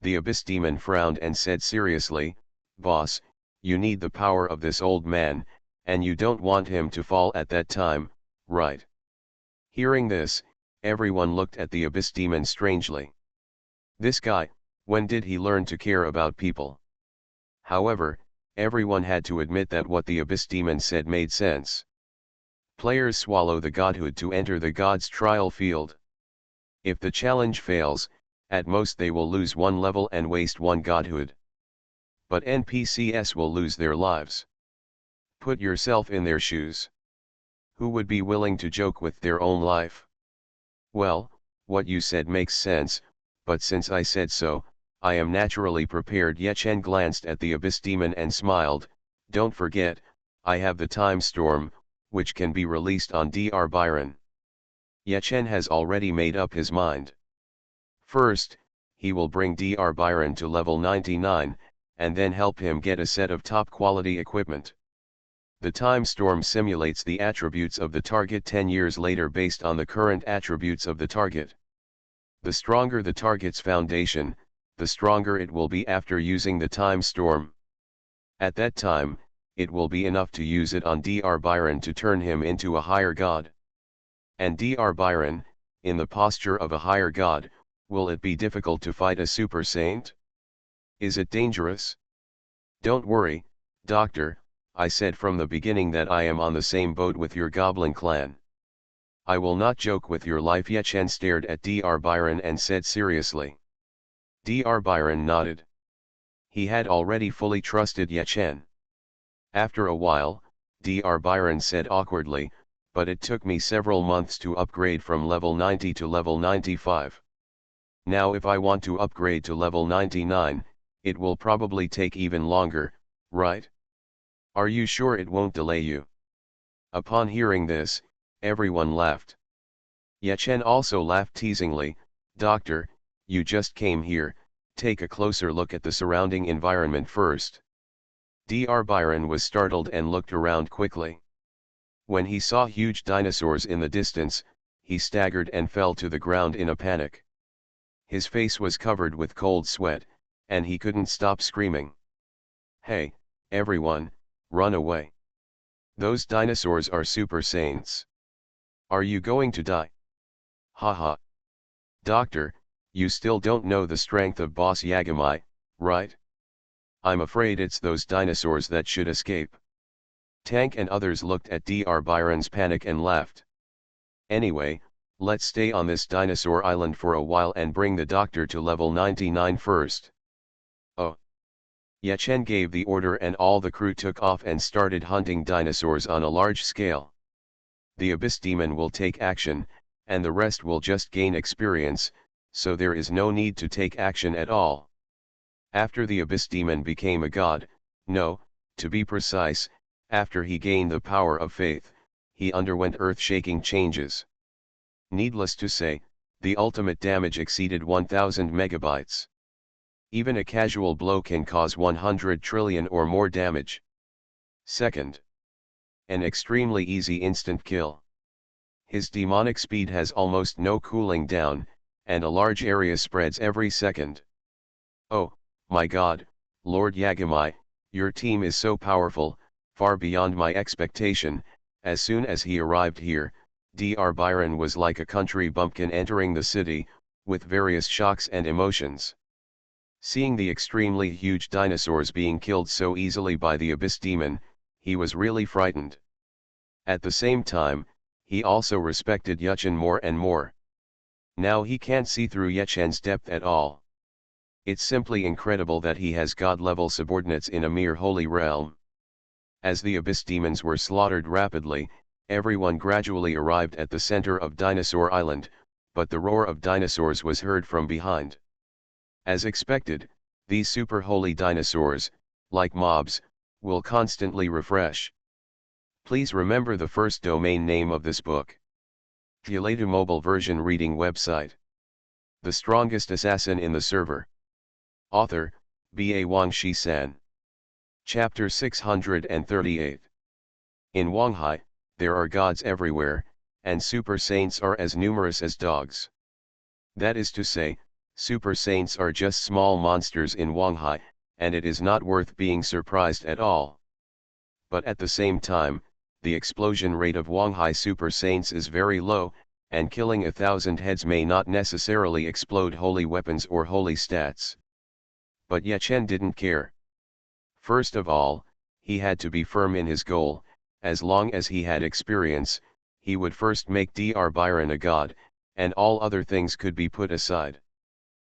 The abyss demon frowned and said seriously, boss, you need the power of this old man, and you don't want him to fall at that time, right? Hearing this, everyone looked at the abyss demon strangely. This guy, when did he learn to care about people? However, everyone had to admit that what the abyss demon said made sense. Players swallow the godhood to enter the god's trial field. If the challenge fails, at most they will lose one level and waste one godhood. But NPCs will lose their lives. Put yourself in their shoes. Who would be willing to joke with their own life? Well, what you said makes sense, but since I said so, I am naturally prepared. Ye Chen glanced at the abyss demon and smiled. Don't forget, I have the time storm, which can be released on Dr. Byron. Ye Chen has already made up his mind. First, he will bring Dr. Byron to level 99, and then help him get a set of top quality equipment. The time storm simulates the attributes of the target 10 years later based on the current attributes of the target. The stronger the target's foundation, the stronger it will be after using the time storm. At that time, it will be enough to use it on Dr. Byron to turn him into a higher god. And Dr. Byron, in the posture of a higher god, will it be difficult to fight a super saint? Is it dangerous? Don't worry, Doctor, I said from the beginning that I am on the same boat with your goblin clan. I will not joke with your life. Ye Chen stared at Dr. Byron and said seriously. Dr. Byron nodded. He had already fully trusted Ye Chen. After a while, Dr. Byron said awkwardly, but it took me several months to upgrade from level 90 to level 95. Now if I want to upgrade to level 99, it will probably take even longer, right? Are you sure it won't delay you? Upon hearing this, everyone laughed. Ye Chen also laughed teasingly. Doctor, you just came here, take a closer look at the surrounding environment first. Dr. Byron was startled and looked around quickly. When he saw huge dinosaurs in the distance, he staggered and fell to the ground in a panic. His face was covered with cold sweat, and he couldn't stop screaming. "Hey, everyone, run away. Those dinosaurs are super saints. Are you going to die? Haha. Doctor, you still don't know the strength of Boss Yagami, right? I'm afraid it's those dinosaurs that should escape." Tank and others looked at Dr. Byron's panic and laughed. "Anyway, let's stay on this dinosaur island for a while and bring the doctor to level 99 first. Oh. Yechen gave the order and all the crew took off and started hunting dinosaurs on a large scale. The Abyss Demon will take action, and the rest will just gain experience, so there is no need to take action at all. After the Abyss Demon became a god, no, to be precise, after he gained the power of faith, he underwent earth-shaking changes. Needless to say, the ultimate damage exceeded 1000 megabytes. Even a casual blow can cause 100 trillion or more damage. Second. An extremely easy instant kill. His demonic speed has almost no cooling down, and a large area spreads every second. Oh, my god, Lord Yagami, your team is so powerful, far beyond my expectation. As soon as he arrived here, Dr. Byron was like a country bumpkin entering the city, with various shocks and emotions. Seeing the extremely huge dinosaurs being killed so easily by the Abyss Demon, he was really frightened. At the same time, he also respected Yechen more and more. Now he can't see through Yechen's depth at all. It's simply incredible that he has god-level subordinates in a mere holy realm. As the Abyss Demons were slaughtered rapidly, everyone gradually arrived at the center of Dinosaur Island, but the roar of dinosaurs was heard from behind. As expected, these super holy dinosaurs, like mobs, will constantly refresh. Please remember the first domain name of this book. Giladu mobile version reading website. The strongest assassin in the server. Author, B.A. Wangshi-san. Chapter 638. In Wanghai, there are gods everywhere, and super saints are as numerous as dogs. That is to say, super saints are just small monsters in Wanghai, and it is not worth being surprised at all. But at the same time, the explosion rate of Wanghai super saints is very low, and killing 1,000 heads may not necessarily explode holy weapons or holy stats. But Yechen didn't care. First of all, he had to be firm in his goal. As long as he had experience, he would first make Dr. Byron a god, and all other things could be put aside.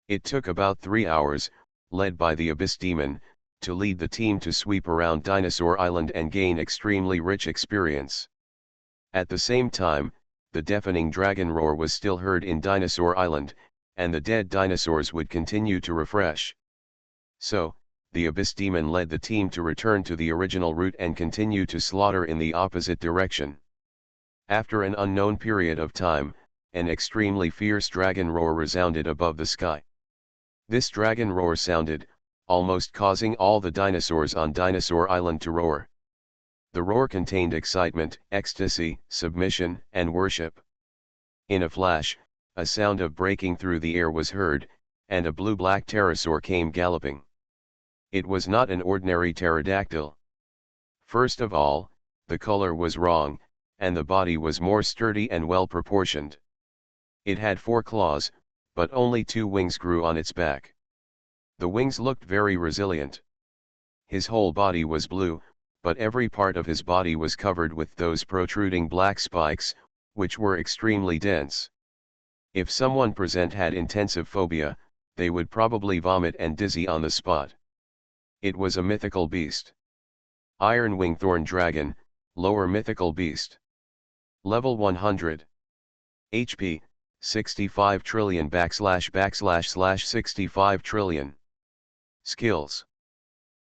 It took about 3 hours, led by the Abyss Demon, to lead the team to sweep around Dinosaur Island and gain extremely rich experience. At the same time, the deafening dragon roar was still heard in Dinosaur Island, and the dead dinosaurs would continue to refresh. So, the Abyss Demon led the team to return to the original route and continue to slaughter in the opposite direction. After an unknown period of time, an extremely fierce dragon roar resounded above the sky. This dragon roar sounded, almost causing all the dinosaurs on Dinosaur Island to roar. The roar contained excitement, ecstasy, submission, and worship. In a flash, a sound of breaking through the air was heard, and a blue-black pterosaur came galloping. It was not an ordinary pterodactyl. First of all, the color was wrong, and the body was more sturdy and well-proportioned. It had 4 claws, but only 2 wings grew on its back. The wings looked very resilient. His whole body was blue, but every part of his body was covered with those protruding black spikes, which were extremely dense. If someone present had intensive phobia, they would probably vomit and dizzy on the spot. It was a mythical beast. Iron Wingthorn Dragon, lower mythical beast. Level 100. HP, 65 trillion / 65 trillion. Skills.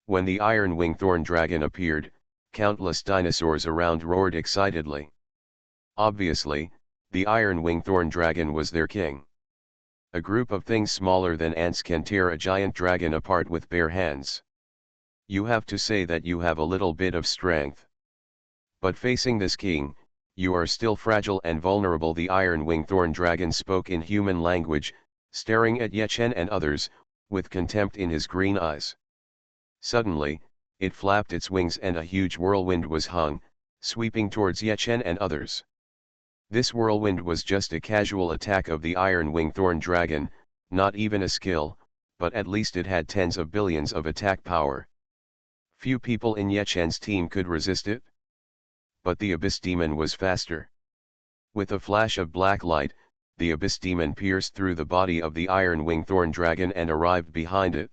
When the Iron Wingthorn Dragon appeared, countless dinosaurs around roared excitedly. Obviously, the Iron Wingthorn Dragon was their king. A group of things smaller than ants can tear a giant dragon apart with bare hands. You have to say that you have a little bit of strength. But facing this king, you are still fragile and vulnerable. The Iron Wingthorn Dragon spoke in human language, staring at Ye Chen and others, with contempt in his green eyes. Suddenly, it flapped its wings and a huge whirlwind was hung, sweeping towards Ye Chen and others. This whirlwind was just a casual attack of the Iron Wing Thorn Dragon, not even a skill, but at least it had tens of billions of attack power. Few people in Ye Chen's team could resist it. But the Abyss Demon was faster. With a flash of black light, the Abyss Demon pierced through the body of the Iron Wing Thorn Dragon and arrived behind it.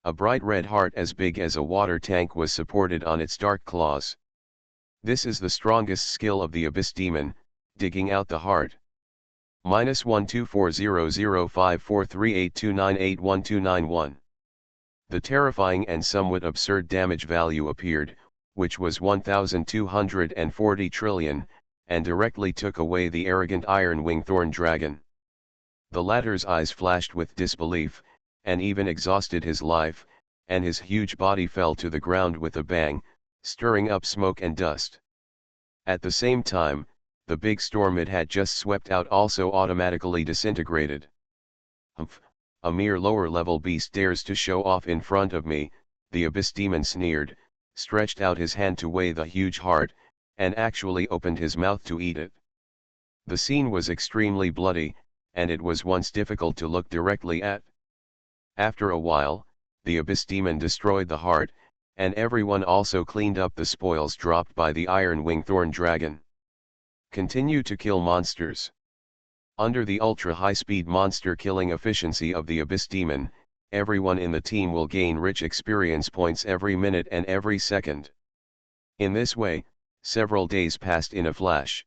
A bright red heart as big as a water tank was supported on its dark claws. This is the strongest skill of the Abyss Demon, digging out the heart. -12400543829812991. The terrifying and somewhat absurd damage value appeared, which was 1,240 trillion, and directly took away the arrogant Iron Wing Thorn Dragon. The latter's eyes flashed with disbelief, and even exhausted his life, and his huge body fell to the ground with a bang, stirring up smoke and dust. At the same time, the big storm it had just swept out also automatically disintegrated. "Humph, a mere lower-level beast dares to show off in front of me," the Abyss Demon sneered, stretched out his hand to weigh the huge heart, and actually opened his mouth to eat it. The scene was extremely bloody, and it was once difficult to look directly at. After a while, the Abyss Demon destroyed the heart, and everyone also cleaned up the spoils dropped by the Iron Wing Thorn Dragon. Continue to kill monsters. Under the ultra-high-speed monster killing efficiency of the Abyss Demon, everyone in the team will gain rich experience points every minute and every second. In this way, several days passed in a flash.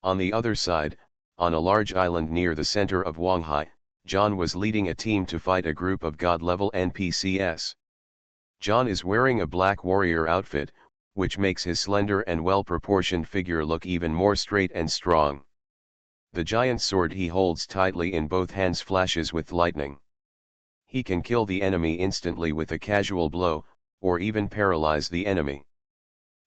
On the other side, on a large island near the center of Wanghai, John was leading a team to fight a group of god-level NPCs. John is wearing a black warrior outfit, which makes his slender and well-proportioned figure look even more straight and strong. The giant sword he holds tightly in both hands flashes with lightning. He can kill the enemy instantly with a casual blow, or even paralyze the enemy.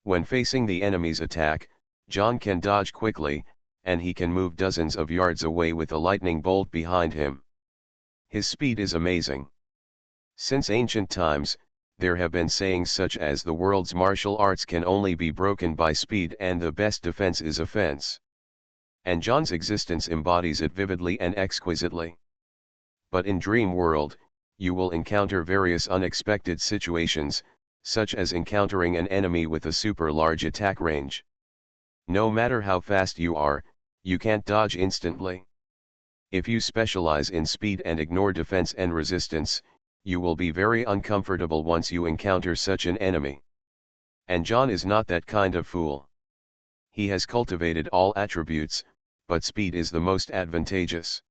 When facing the enemy's attack, John can dodge quickly, and he can move dozens of yards away with a lightning bolt behind him. His speed is amazing. Since ancient times, there have been sayings such as the world's martial arts can only be broken by speed and the best defense is offense. And John's existence embodies it vividly and exquisitely. But in Dream World, you will encounter various unexpected situations, such as encountering an enemy with a super large attack range. No matter how fast you are, you can't dodge instantly. If you specialize in speed and ignore defense and resistance, you will be very uncomfortable once you encounter such an enemy. And John is not that kind of fool. He has cultivated all attributes, but speed is the most advantageous.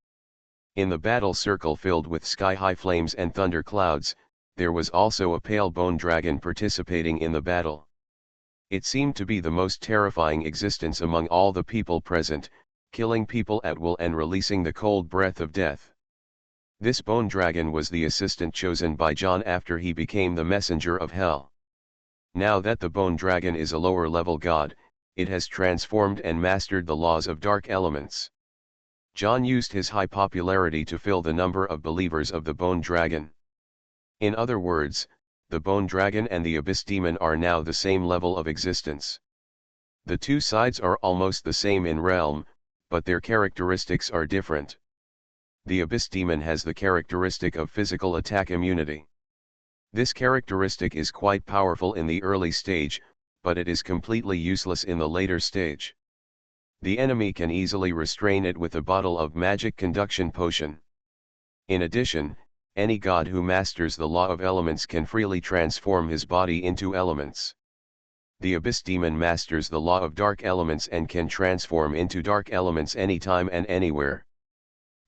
In the battle circle filled with sky-high flames and thunder clouds, there was also a pale bone dragon participating in the battle. It seemed to be the most terrifying existence among all the people present, killing people at will and releasing the cold breath of death. This bone dragon was the assistant chosen by John after he became the messenger of hell. Now that the bone dragon is a lower-level god, it has transformed and mastered the laws of dark elements. John used his high popularity to fill the number of believers of the bone dragon. In other words, the bone dragon and the Abyss Demon are now the same level of existence. The two sides are almost the same in realm, but their characteristics are different. The Abyss Demon has the characteristic of physical attack immunity. This characteristic is quite powerful in the early stage, but it is completely useless in the later stage. The enemy can easily restrain it with a bottle of magic conduction potion. In addition, any god who masters the law of elements can freely transform his body into elements. The Abyss Demon masters the law of dark elements and can transform into dark elements anytime and anywhere.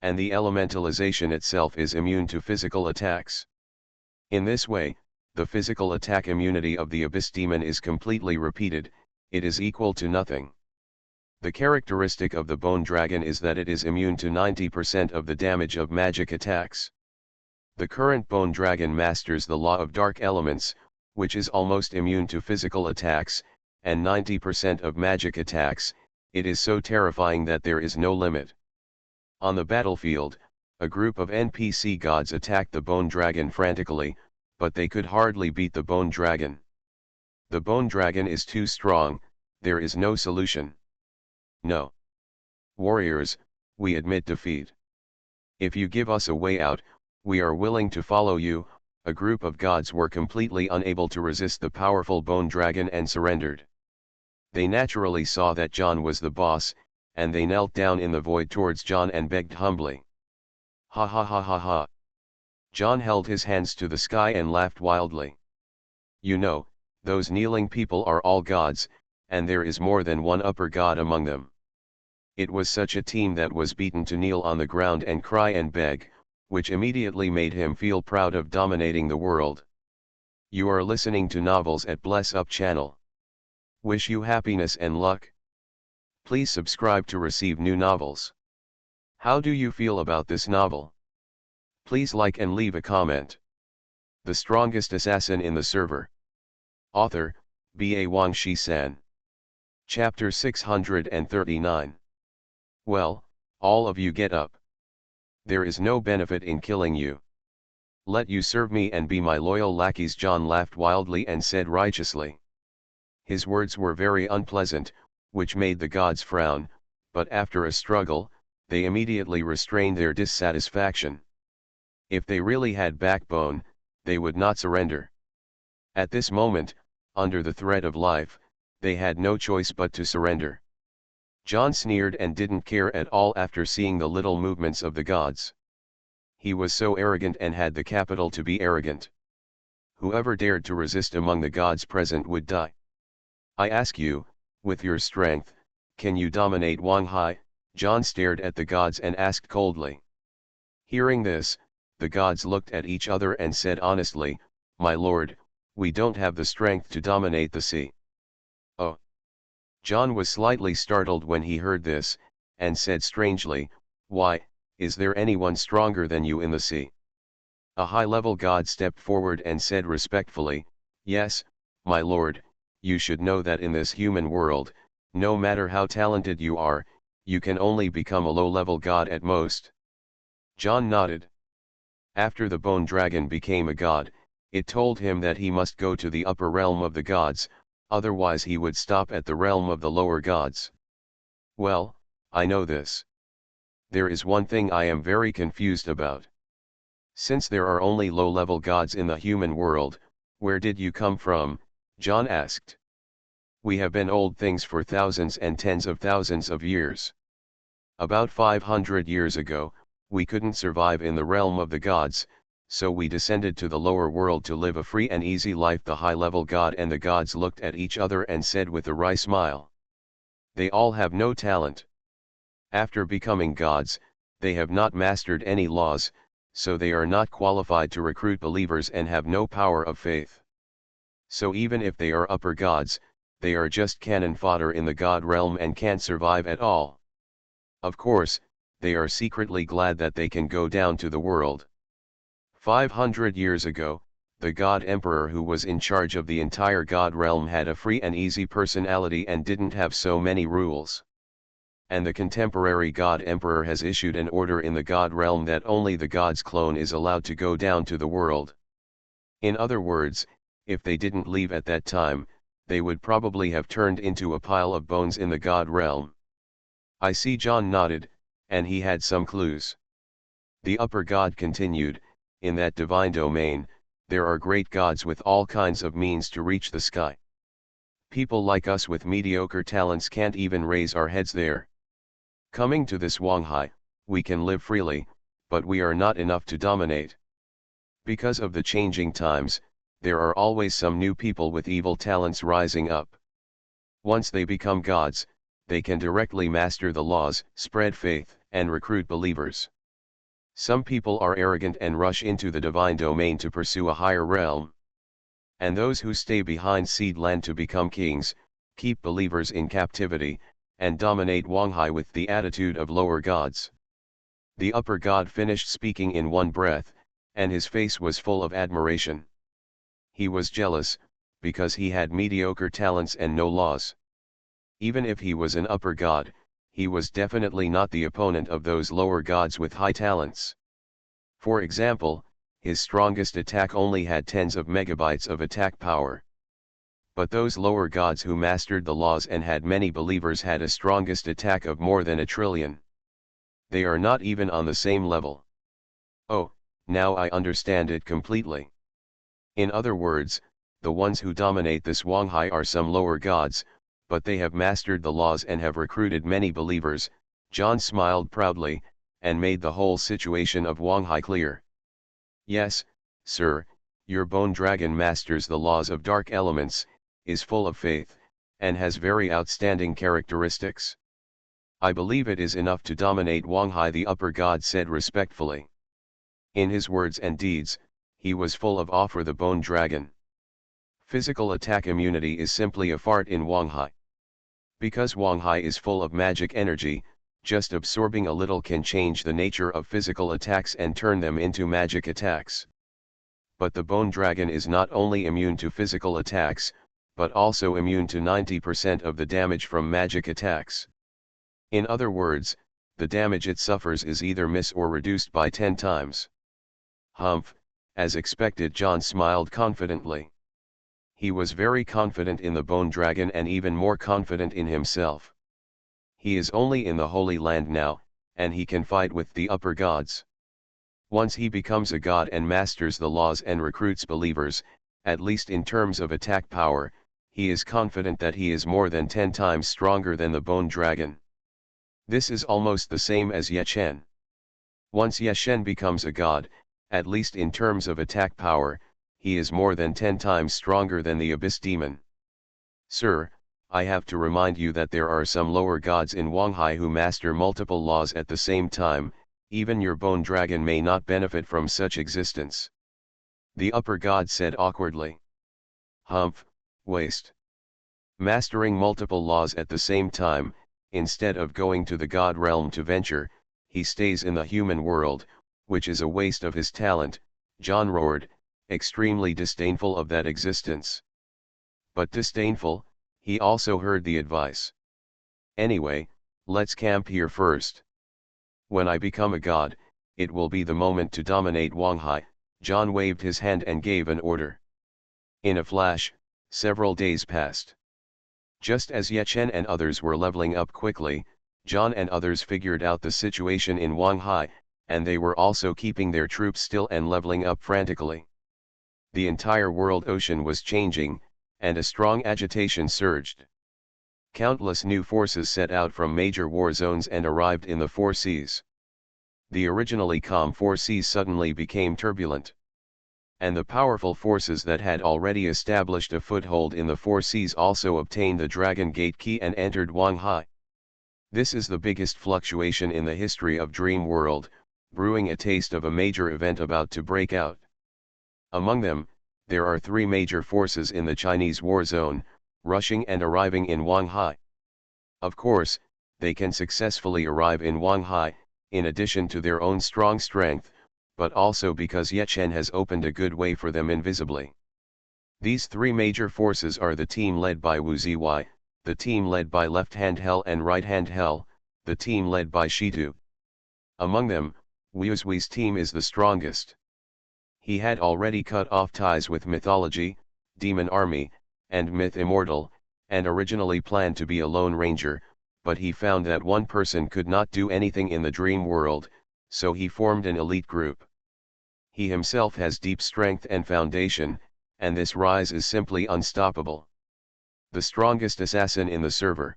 And the elementalization itself is immune to physical attacks. In this way, the physical attack immunity of the Abyss Demon is completely repeated, it is equal to nothing. The characteristic of the bone dragon is that it is immune to 90% of the damage of magic attacks. The current bone dragon masters the law of dark elements, which is almost immune to physical attacks, and 90% of magic attacks. It is so terrifying that there is no limit. On the battlefield, A group of NPC gods attacked the bone dragon frantically, but they could hardly beat the bone dragon. The bone dragon is too strong, there is no solution. No. Warriors, we admit defeat. If you give us a way out, we are willing to follow you. A group of gods were completely unable to resist the powerful bone dragon and surrendered. They naturally saw that John was the boss, and they knelt down in the void towards John and begged humbly. Ha ha ha ha ha. John held his hands to the sky and laughed wildly. You know, those kneeling people are all gods, and there is more than one upper god among them. It was such a team that was beaten to kneel on the ground and cry and beg, which immediately made him feel proud of dominating the world. You are listening to Novels at Bless Up channel. Wish you happiness and luck. Please subscribe to receive new novels. How do you feel about this novel? Please like and leave a comment. The Strongest Assassin in the Server. Author, Ba Wang Shi-san. Chapter 639. Well, all of you get up. There is no benefit in killing you. Let you serve me and be my loyal lackeys. John laughed wildly and said righteously. His words were very unpleasant, which made the gods frown, but after a struggle, they immediately restrained their dissatisfaction. If they really had backbone, they would not surrender. At this moment, under the threat of life, they had no choice but to surrender. John sneered and didn't care at all after seeing the little movements of the gods. He was so arrogant and had the capital to be arrogant. Whoever dared to resist among the gods present would die. I ask you, with your strength, can you dominate Wang Hai? John stared at the gods and asked coldly. Hearing this, the gods looked at each other and said honestly, my lord, we don't have the strength to dominate the sea. Oh. John was slightly startled when he heard this, and said strangely, why, is there anyone stronger than you in the sea? A high-level god stepped forward and said respectfully, yes, my lord, you should know that in this human world, no matter how talented you are, you can only become a low-level god at most. John nodded. After the bone dragon became a god, it told him that he must go to the upper realm of the gods, otherwise he would stop at the realm of the lower gods. Well, I know this. There is one thing I am very confused about. Since there are only low-level gods in the human world, where did you come from? John asked. We have been old things for thousands and tens of thousands of years. About 500 years ago, we couldn't survive in the realm of the gods, so we descended to the lower world to live a free and easy life. The high-level god and the gods looked at each other and said with a wry smile. They all have no talent. After becoming gods, they have not mastered any laws, so they are not qualified to recruit believers and have no power of faith. So even if they are upper gods, they are just cannon fodder in the god realm and can't survive at all. Of course, they are secretly glad that they can go down to the world. 500 years ago, the god emperor who was in charge of the entire god realm had a free and easy personality and didn't have so many rules. And the contemporary god emperor has issued an order in the god realm that only the god's clone is allowed to go down to the world. In other words, if they didn't leave at that time, they would probably have turned into a pile of bones in the god realm. I see. John nodded, and he had some clues. The upper god continued, in that divine domain, there are great gods with all kinds of means to reach the sky. People like us with mediocre talents can't even raise our heads there. Coming to this Wang Hai, we can live freely, but we are not enough to dominate. Because of the changing times, there are always some new people with evil talents rising up. Once they become gods, they can directly master the laws, spread faith, and recruit believers. Some people are arrogant and rush into the divine domain to pursue a higher realm. And those who stay behind seed land to become kings, keep believers in captivity, and dominate Wang Hai with the attitude of lower gods. The upper god finished speaking in one breath, and his face was full of admiration. He was jealous, because he had mediocre talents and no laws. Even if he was an upper god, he was definitely not the opponent of those lower gods with high talents. For example, his strongest attack only had tens of megabytes of attack power. But those lower gods who mastered the laws and had many believers had a strongest attack of more than a trillion. They are not even on the same level. Oh, now I understand it completely. In other words, the ones who dominate the Shuanghai are some lower gods, but they have mastered the laws and have recruited many believers. John smiled proudly, and made the whole situation of Huanghai clear. Yes, sir, your bone dragon masters the laws of dark elements, is full of faith, and has very outstanding characteristics. I believe it is enough to dominate Huanghai, the upper god said respectfully. In his words and deeds, he was full of awe for the bone dragon. Physical attack immunity is simply a fart in Huanghai. Because Huanghai is full of magic energy, just absorbing a little can change the nature of physical attacks and turn them into magic attacks. But the bone dragon is not only immune to physical attacks, but also immune to 90% of the damage from magic attacks. In other words, the damage it suffers is either miss or reduced by 10 times. Humph, as expected. John smiled confidently. He was very confident in the bone dragon and even more confident in himself. He is only in the Holy Land now, and he can fight with the upper gods. Once he becomes a god and masters the laws and recruits believers, at least in terms of attack power, he is confident that he is more than 10 times stronger than the bone dragon. This is almost the same as Ye Chen. Once Ye Chen becomes a god, at least in terms of attack power, he is more than 10 times stronger than the Abyss Demon. Sir, I have to remind you that there are some lower gods in Huanghai who master multiple laws at the same time. Even your bone dragon may not benefit from such existence. The upper god said awkwardly. Humph, waste. Mastering multiple laws at the same time, instead of going to the god realm to venture, he stays in the human world, which is a waste of his talent, John roared, extremely disdainful of that existence. But disdainful, he also heard the advice. Anyway, let's camp here first. When I become a god, it will be the moment to dominate Huanghai. John waved his hand and gave an order. In a flash, several days passed. Just as Ye Chen and others were leveling up quickly, John and others figured out the situation in Huanghai, and they were also keeping their troops still and leveling up frantically. The entire world ocean was changing, and a strong agitation surged. Countless new forces set out from major war zones and arrived in the Four Seas. The originally calm Four Seas suddenly became turbulent. And the powerful forces that had already established a foothold in the Four Seas also obtained the Dragon Gate key and entered Huanghai. This is the biggest fluctuation in the history of Dream World, brewing a taste of a major event about to break out. Among them, there are three major forces in the Chinese war zone, rushing and arriving in Huanghai. Of course, they can successfully arrive in Huanghai, in addition to their own strong strength, but also because Ye Chen has opened a good way for them invisibly. These three major forces are the team led by Wu Ziwei, the team led by Left Hand Hell and Right Hand Hell, the team led by Shitu. Among them, Wu Ziwei's team is the strongest. He had already cut off ties with mythology, demon army, and myth immortal, and originally planned to be a lone ranger, but he found that one person could not do anything in the dream world, so he formed an elite group. He himself has deep strength and foundation, and this rise is simply unstoppable. The strongest assassin in the server.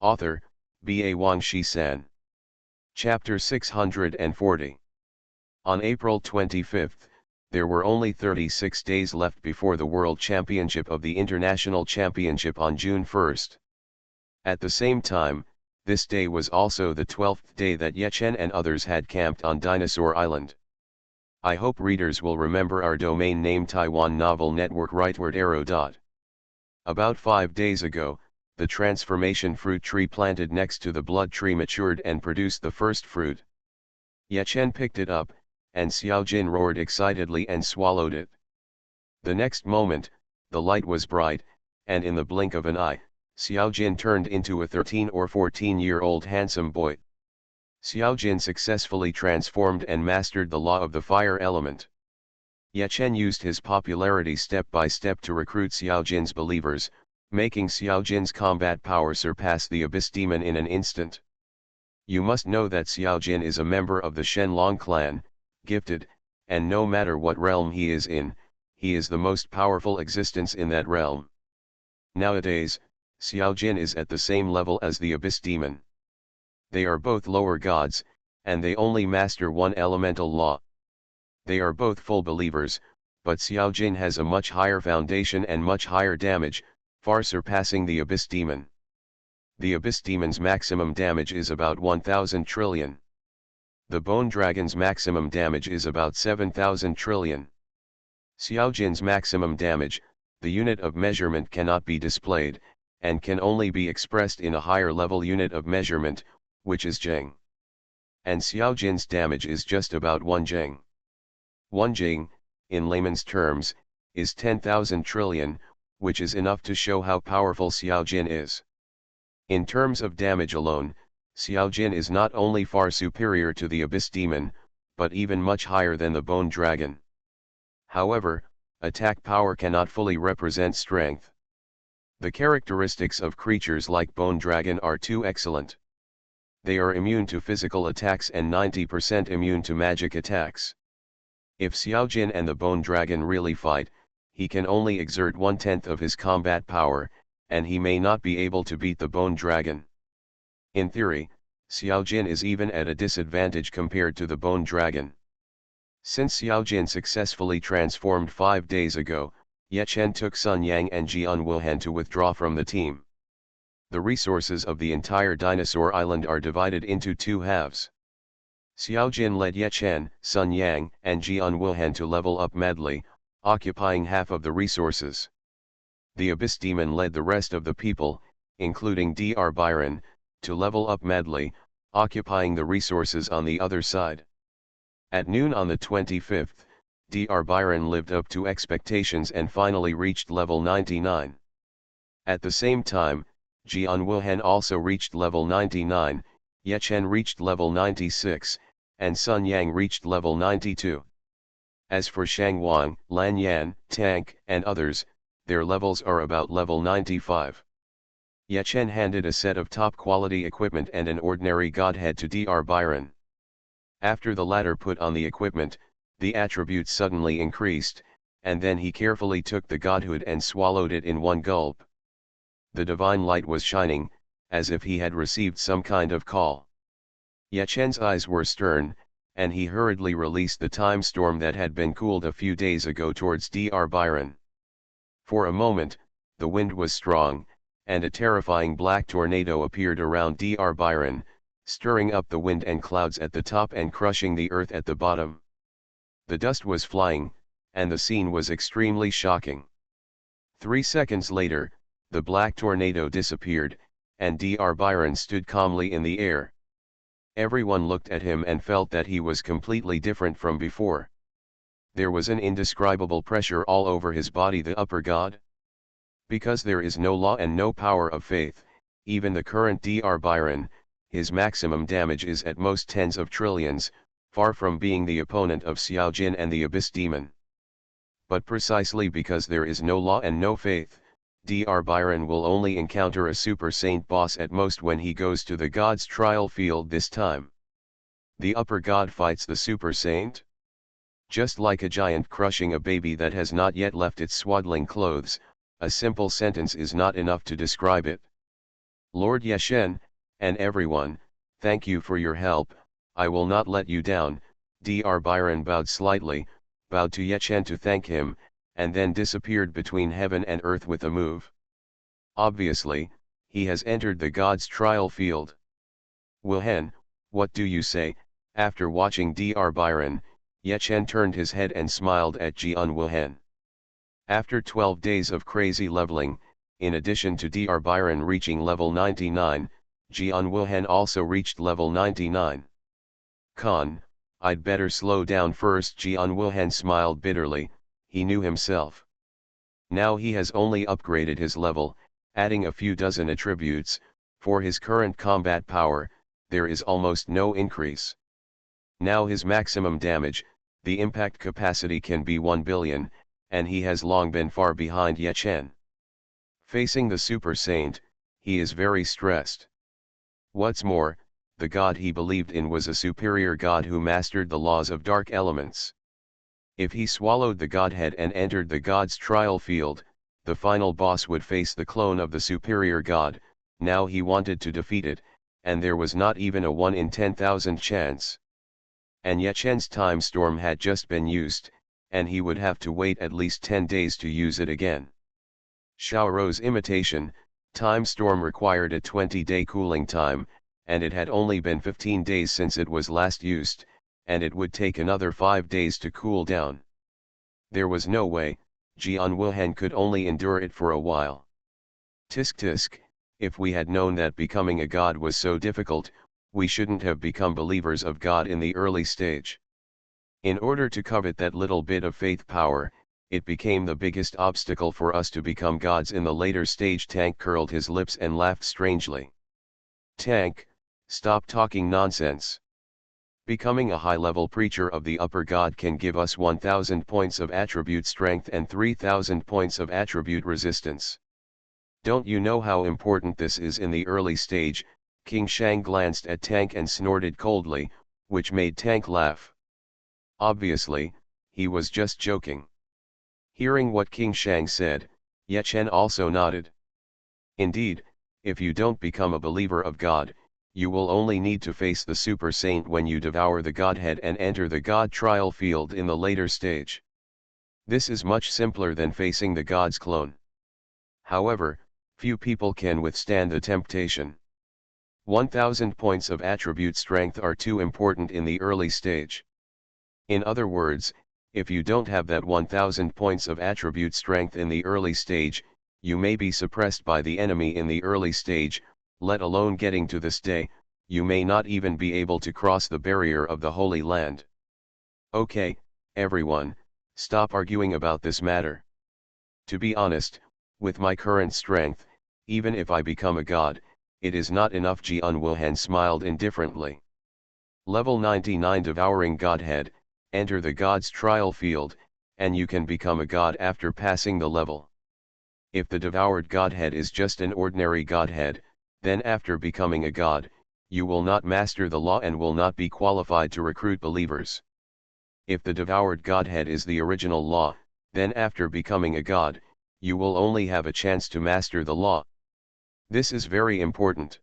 Author, B.A. Wang Shi-san. Chapter 640. On April 25, there were only 36 days left before the World Championship of the International Championship on June 1. At the same time, this day was also the 12th day that Ye Chen and others had camped on Dinosaur Island. I hope readers will remember our domain name Taiwan Novel Network rightward arrow dot. About 5 days ago, the transformation fruit tree planted next to the blood tree matured and produced the first fruit. Ye Chen picked it up, and Xiao Jin roared excitedly and swallowed it. The next moment, the light was bright, and in the blink of an eye, Xiao Jin turned into a 13 or 14-year-old handsome boy. Xiaojin successfully transformed and mastered the law of the fire element. Ye Chen used his popularity step by step to recruit Xiaojin's believers, making Xiaojin's combat power surpass the Abyss Demon in an instant. You must know that Xiaojin is a member of the Shenlong clan, gifted, and no matter what realm he is in, he is the most powerful existence in that realm. Nowadays, Xiaojin is at the same level as the Abyss Demon. They are both lower gods, and they only master one elemental law. They are both full believers, but Xiaojin has a much higher foundation and much higher damage, far surpassing the Abyss Demon. The Abyss Demon's maximum damage is about 1,000 trillion. The Bone Dragon's maximum damage is about 7,000 trillion. Xiaojin's maximum damage, the unit of measurement cannot be displayed, and can only be expressed in a higher level unit of measurement, which is Jing. And Xiaojin's damage is just about 1 Jing. 1 Jing, in layman's terms, is 10,000 trillion, which is enough to show how powerful Xiaojin is. In terms of damage alone, Xiaojin is not only far superior to the Abyss Demon, but even much higher than the Bone Dragon. However, attack power cannot fully represent strength. The characteristics of creatures like Bone Dragon are too excellent. They are immune to physical attacks and 90% immune to magic attacks. If Xiaojin and the Bone Dragon really fight, he can only exert 1/10 of his combat power, and he may not be able to beat the Bone Dragon. In theory, Xiaojin is even at a disadvantage compared to the Bone Dragon. Since Xiaojin successfully transformed 5 days ago, Ye Chen took Sun Yang and Jian Wuhan to withdraw from the team. The resources of the entire Dinosaur Island are divided into 2 halves. Xiaojin led Ye Chen, Sun Yang, and Jian Wuhan to level up madly, occupying half of the resources. The Abyss Demon led the rest of the people, including Dr. Byron, to level up madly, occupying the resources on the other side. At noon on the 25th, Dr. Byron lived up to expectations and finally reached level 99. At the same time, Jian Wuhan also reached level 99, Ye Chen reached level 96, and Sun Yang reached level 92. As for Shang Wang, Lan Yan, Tank, and others, their levels are about level 95. Ye Chen handed a set of top-quality equipment and an ordinary godhead to Dr. Byron. After the latter put on the equipment, the attributes suddenly increased, and then he carefully took the godhood and swallowed it in one gulp. The divine light was shining, as if he had received some kind of call. Ye Chen's eyes were stern, and he hurriedly released the time storm that had been cooled a few days ago towards Dr. Byron. For a moment, the wind was strong, and a terrifying black tornado appeared around Dr. Byron, stirring up the wind and clouds at the top and crushing the earth at the bottom. The dust was flying, and the scene was extremely shocking. 3 seconds later, the black tornado disappeared, and Dr. Byron stood calmly in the air. Everyone looked at him and felt that he was completely different from before. There was an indescribable pressure all over his body, the upper god. Because there is no law and no power of faith, even the current Dr. Byron, his maximum damage is at most tens of trillions, far from being the opponent of Xiaojin and the Abyss Demon. But precisely because there is no law and no faith, Dr. Byron will only encounter a super saint boss at most when he goes to the god's trial field this time. The upper god fights the super saint? Just like a giant crushing a baby that has not yet left its swaddling clothes, a simple sentence is not enough to describe it. Lord Ye Chen, and everyone, thank you for your help, I will not let you down. Dr. Byron bowed slightly, bowed to Ye Chen to thank him, and then disappeared between heaven and earth with a move. Obviously, he has entered the god's trial field. Wuhan, what do you say? After watching Dr. Byron, Ye Chen turned his head and smiled at Jian Wuhan. After 12 days of crazy leveling, in addition to Dr. Byron reaching level 99, Jian Wuhan also reached level 99. Khan, I'd better slow down first. Jian Wuhan smiled bitterly, he knew himself. Now he has only upgraded his level, adding a few dozen attributes, for his current combat power, there is almost no increase. Now his maximum damage, the impact capacity can be 1 billion, and he has long been far behind Ye Chen. Facing the Super Saint, he is very stressed. What's more, the god he believed in was a superior god who mastered the laws of dark elements. If he swallowed the godhead and entered the god's trial field, the final boss would face the clone of the superior god. Now he wanted to defeat it, and there was not even a 1 in 10,000 chance. And Ye Chen's time storm had just been used, and he would have to wait at least 10 days to use it again. Xiaorou's imitation, time storm required a 20-day cooling time, and it had only been 15 days since it was last used, and it would take another 5 days to cool down. There was no way, Jian Wuhan could only endure it for a while. Tisk tisk, if we had known that becoming a god was so difficult, we shouldn't have become believers of God in the early stage. In order to covet that little bit of faith power, it became the biggest obstacle for us to become gods in the later stage. Tank curled his lips and laughed strangely. Tank, stop talking nonsense. Becoming a high-level preacher of the upper god can give us 1000 points of attribute strength and 3000 points of attribute resistance. Don't you know how important this is in the early stage? King Shang glanced at Tank and snorted coldly, which made Tank laugh. Obviously, he was just joking. Hearing what King Shang said, Ye Chen also nodded. Indeed, if you don't become a believer of God, you will only need to face the Super Saint when you devour the Godhead and enter the God trial field in the later stage. This is much simpler than facing the God's clone. However, few people can withstand the temptation. 1000 points of attribute strength are too important in the early stage. In other words, if you don't have that 1000 points of attribute strength in the early stage, you may be suppressed by the enemy in the early stage, let alone getting to this day, you may not even be able to cross the barrier of the Holy Land. Okay, everyone, stop arguing about this matter. To be honest, with my current strength, even if I become a god, it is not enough. Jian Wuhan smiled indifferently. Level 99 Devouring Godhead, enter the god's trial field, and you can become a god after passing the level. If the devoured godhead is just an ordinary godhead, then after becoming a god, you will not master the law and will not be qualified to recruit believers. If the devoured godhead is the original law, then after becoming a god, you will only have a chance to master the law. This is very important.